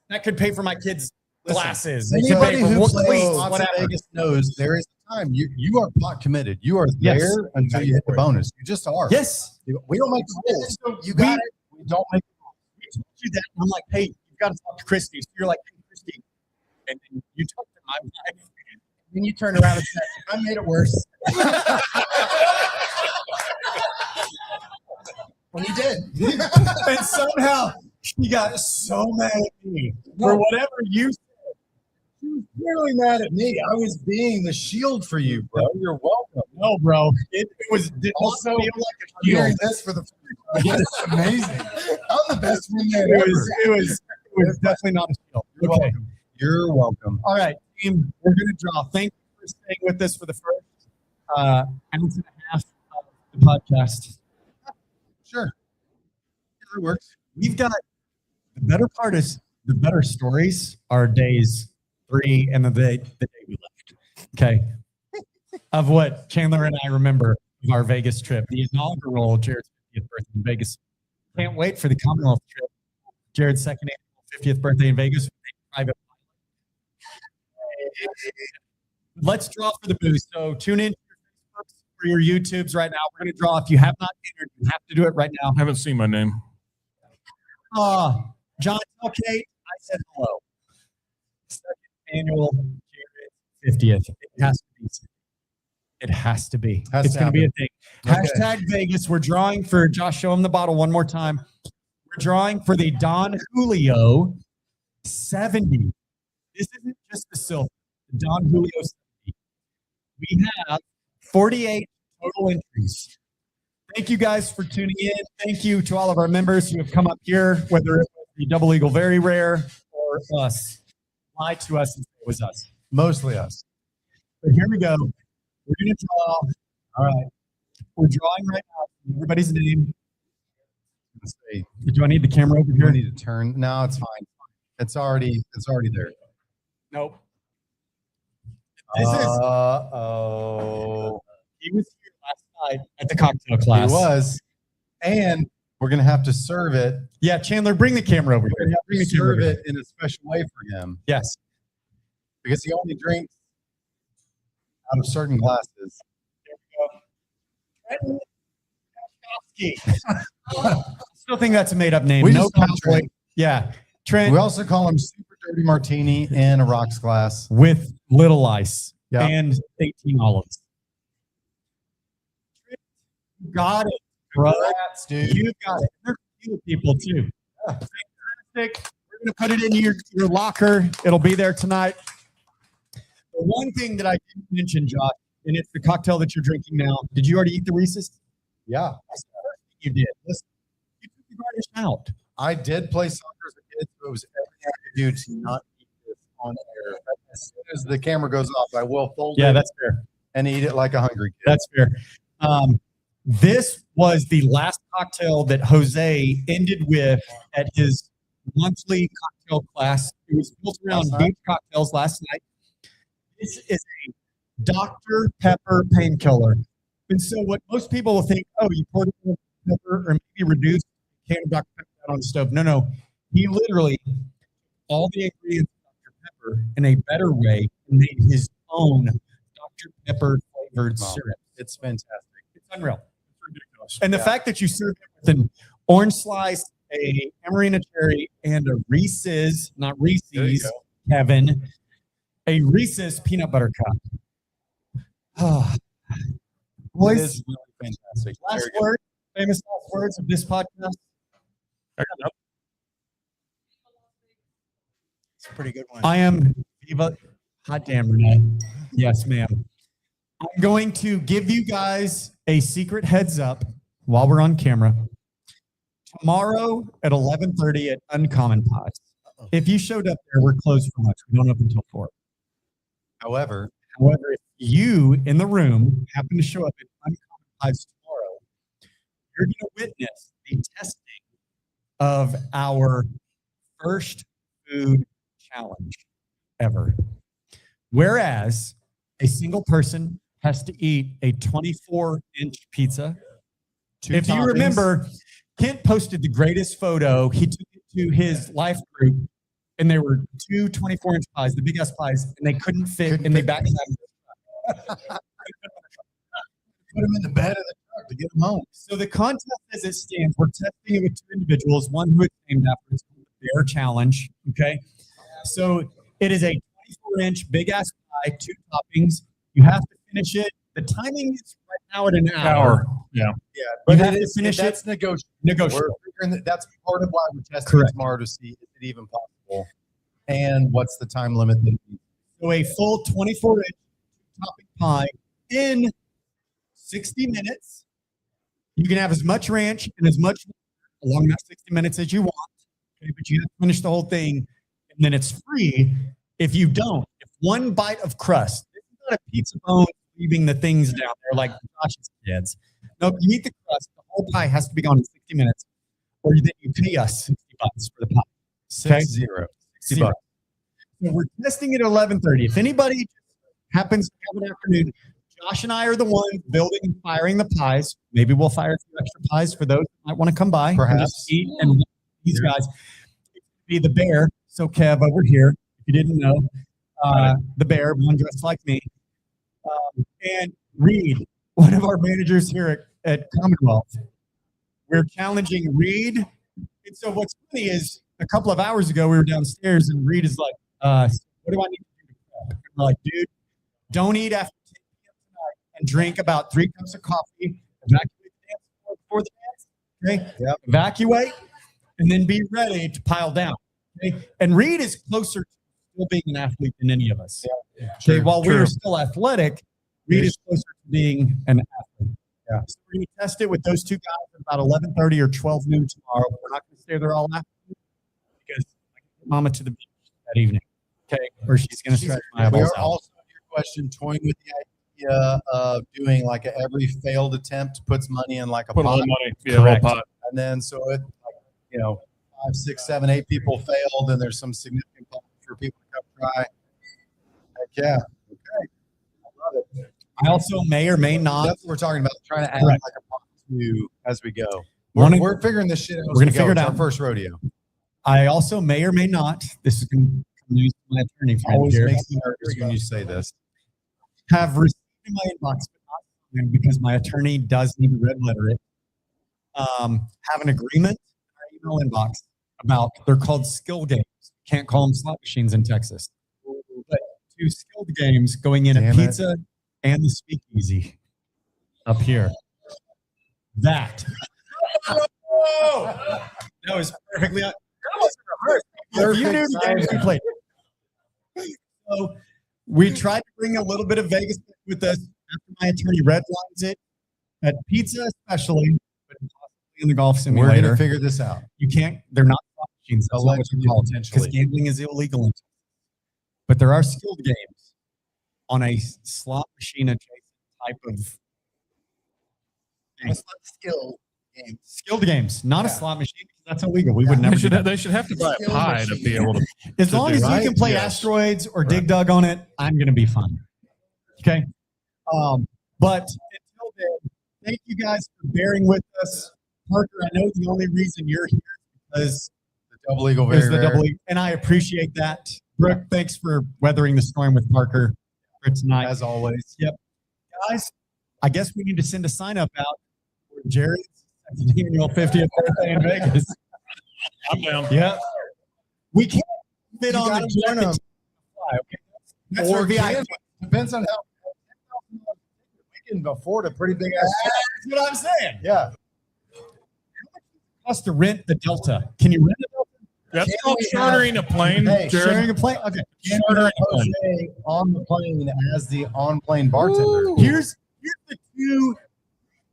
that could pay for my kids' glasses. It could Anybody pay for who what- plays please, Las whatever. Vegas knows there is a time you are pot committed. You are Yes. there until you hit the bonus. You just are. Yes, We don't make the rules. You got it. We don't make the rules. we told you that. I'm like, hey, you've got to talk to Christy. So you're like, hey, Christy, and then you talk to my wife. Then you turn around and say, I made it worse. Well, you did. And somehow she got so mad at me for whatever you said. She was really mad at me. I was being the shield for you, bro. You're welcome. No, bro. It was did not Also, feel like a I'm hearing shield. this for the first time. It's amazing. I'm the best roommate It ever. was definitely not a shield. You're Okay. welcome. You're welcome. All right, team. We're gonna draw. Thank you for staying with us for the first ounce and a half of the podcast. Sure. Yeah, it works. We've got the better part is the better stories are days 3 and the day we left. Okay. Of what Chandler and I remember of our Vegas trip, the inaugural Jared's 50th birthday in Vegas. Can't wait for the Commonwealth trip. Jared's second annual 50th birthday in Vegas. Private. Let's draw for the boost. So tune in to your Facebooks or your YouTubes right now. We're going to draw. If you have not entered, you have to do it right now. I haven't seen my name. John, tell Kate I said hello. Second annual Jared 50th. It has to be. It has to be. Has It's to going to be a happen. thing. Okay. Hashtag Vegas. We're drawing for Josh. Show him the bottle one more time. We're drawing for the Don Julio 70. This isn't just the silver. The Don Julio 70. We have 48 total entries. Thank you guys for tuning in. Thank you to all of our members who have come up here, whether it was the Double Eagle Very Rare or us. Lie to us and say it was us. Mostly us. But here we go. We're going to draw. All right. We're drawing right now. Everybody's name. Let's see. Do I need the camera over Do I here? need to turn? No, it's fine. It's already there. Nope. This is. Uh-oh. He was here last night at the cocktail class. He was. And we're going to have to serve it. Yeah, Chandler, bring the camera over We're here. going to Bring have the to camera serve over it in a special way for him Yes. because he only drinks out of certain glasses. Trenton Kowski. Still think that's a made up name. We No just call him cowboy. Trent. Yeah. Trent We also call him Super Dirty Martini in a rocks glass. with little ice Yeah. and 18 olives. You got it, bro. Congrats, dude. You got it. They're cute people too. Fantastic. We're gonna put it in your locker. It'll be there tonight. The one thing that I didn't mention, Josh, and it's the cocktail that you're drinking now. Did you already eat the Reese's? Yeah. That's the first thing you did. Listen, you took the garnish out. I did play soccer as a kid, so it was everything I could do to not eat this on air. As soon as the camera goes off, I will fold Yeah, it that's fair. and eat it like a hungry kid. That's fair. This was the last cocktail that Jose ended with at his monthly cocktail class. It was built around Last night? beach cocktails last night. This is a Dr. Pepper painkiller. And so what most people will think, oh, you poured a little pepper or maybe reduced a can of Dr. Pepper out on the stove. No. He literally all the ingredients of Dr. Pepper in a better way and made his own Dr. Pepper flavored Wow. syrup. It's fantastic. It's unreal. It's ridiculous. And the Yeah. fact that you serve it with an orange slice, a Amarena cherry, and a Reese's, not There you Reese's, go. Kevin, a Reese's peanut butter cup. Ah. It Boys, is really fantastic. last Very good. word, famous last words of this podcast. It's a pretty good one. I am Viva. Hot damn, Renee. Yes, ma'am. I'm going to give you guys a secret heads up while we're on camera. Tomorrow at 11:30 at Uncommon Pies. If you showed up there, we're closed for lunch. We don't open until 4. However, However, if you in the room happen to show up at Uncommon Pies tomorrow, you're going to witness the testing of our first food challenge ever. Whereas a single person has to eat a 24-inch pizza. If you remember, Kent posted the greatest photo. He took it to his life group, and there were two 24-inch pies, the big ass pies, and they couldn't fit in the back. Put them in the bed of the truck to get them home. So the contest as it stands, we're testing it with two individuals, one who it's named after. It's called the Bear Challenge. Okay. So it is a 24-inch big ass pie, 2 toppings. You have to finish it. The timing is right now at an hour. Yeah. Yeah, You but have to finish it. That's negotiable. Negotiable. We're figuring that's part of why we're testing Correct. tomorrow to see if it even possible, and what's the time limit. So a full 24-inch topping pie in 60 minutes. You can have as much ranch and as much along that 60 minutes as you want, okay, but you have to finish the whole thing, and then it's free if you don't. If one bite of crust, this is not a pizza bone leaving the things down there like Josh's kids. No, if you eat the crust, the whole pie has to be gone in 60 minutes, or then you pay us $60 for the pie. Okay? 60. $60. So we're testing it at 11:30. If anybody happens to have an afternoon, Josh and I are the ones building and firing the pies. Maybe we'll fire a few extra pies for those who might want to come by and Perhaps. just eat. And these guys be the bear. So Kev over here, if you didn't know, the bear, one dressed like me, and Reed, one of our managers here at Commonwealth. We're challenging Reed. And so what's funny is a couple of hours ago, we were downstairs and Reed is like, what do I need to do to prep? And we're like, dude, don't eat after 10 p.m. tonight and drink about 3 cups of coffee. Evacuate the dance floor before the dance. Okay? Yep. Evacuate and then be ready to pile down. Okay? And Reed is closer to still being an athlete than any of us. Okay? While we are still athletic, Reed is closer to being an athlete. Yeah. So we're going to test it with those two guys at about 11:30 or 12 noon tomorrow. We're not going to stay there all afternoon because I can take Mama to the beach that evening. Okay, or she's going to stretch my We eyeballs are out. also, your question, toying with the idea of doing like every failed attempt puts money in like a Put a pot. little money. Yeah, Correct. a little pot. And then so it, like, 5, 6, 7, 8 people failed, and there's some significant pot for people to come try. Heck yeah. Okay. I love it. I also may or may not. That's what we're talking about, trying to add Correct. like a pot to as we go. Wanna- We're figuring this shit out. We're gonna figure it It's our out. first rodeo. I also may or may not. This is going to come news to my attorney friend Always here. makes me nervous when you say this. Have received in my inbox, but not signed because my attorney does need to red letter it. Have an agreement in our email inbox about they're called skill games. Can't call them slot machines in Texas. But 2 skilled games going in Damn at it. Pizza and the Speakeasy up here. That. That was perfectly. That wasn't rehearsed. If you knew the games we played. So we tried to bring a little bit of Vegas with us after my attorney redlines it at Pizza, especially, but possibly in the golf We're simulator. going to figure this out. You can't. They're not slot machines. That's not what they're called, because Potentially. gambling is illegal. in Texas. But there are skilled games on a slot machine adjacent type of skilled games, not a slot machine. Because that's illegal. We would never. Do that. They should have to buy a Skill pie to machine. be able to. As long do as right? you can play Yes. asteroids or dig dug on it, I'm going to be fine. Okay. But until then, thank you guys for bearing with us. Parker, I know the only reason you're here is The double eagle, because very the rare. double E, and I appreciate that. Brooke, thanks for weathering the storm with Parker for tonight. As always. Guys, I guess we need to send a sign up out for Jared's annual 50th birthday in Vegas. I'm down. Yeah. We can't fit You on gotta the join jacket. them. Okay. That's Or for VIP. can. Depends on how we can afford a pretty big ass. That's what I'm saying. Yeah. Cost to rent the Delta. Can you rent a Delta? That's Can called we chartering a plane, Hey, Jared. Sharing a plane? Okay. Can we Chartering have a plane. Jose on the plane as the on-plane bartender? Here's the two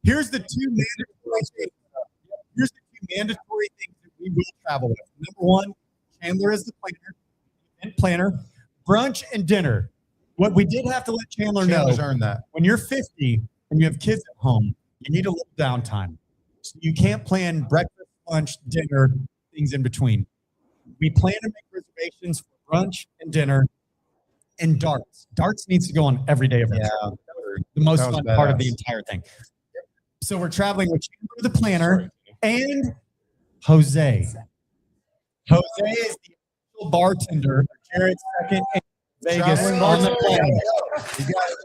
mandatory things. Here's the 2 mandatory things that we will travel with. Number 1, Chandler is the event planner, brunch and dinner. What we did have to let Chandler Chandler's know, earned that. when you're 50 and you have kids at home, you need a little downtime. So you can't plan breakfast, lunch, dinner, things in between. We plan to make reservations for brunch and dinner and darts. Darts needs to go on every day of our trip. The most Sounds fun part of the badass. entire thing. So we're traveling with Chandler, the planner, and Jose. Jose is the official bartender for Jared's second in Vegas Traveling on the bartender. plane. You got it.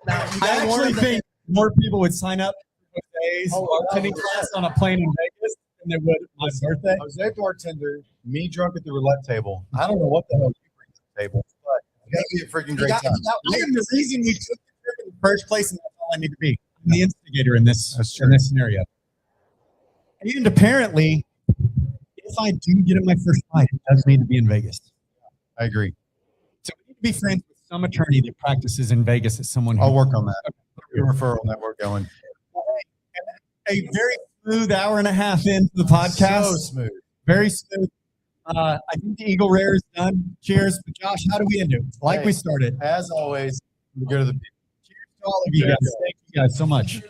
Now, you I got one actually of the- think more people would sign up for Jose's bartending class on a plane in Vegas than they would my birthday. Jose bartender, me drunk at the roulette table. I don't know what the hell you bring to the table, but it's gonna be a freaking great time. I am the reason we took the trip in the first place, and that's all I need to be. I'm the instigator in this That's true. in this scenario. And apparently, if I do get in my first fight, it does need to be in Vegas. I agree. So we need to be friends with some attorney that practices in Vegas as someone who I'll work on that. Your referral network going. a very smooth hour and a half into the podcast. So smooth. Very smooth. I think the Eagle Rare is done. Cheers. But Josh, how do we end it? Like we started. As always, we go to the Cheers to all of you guys. Thank you guys so much.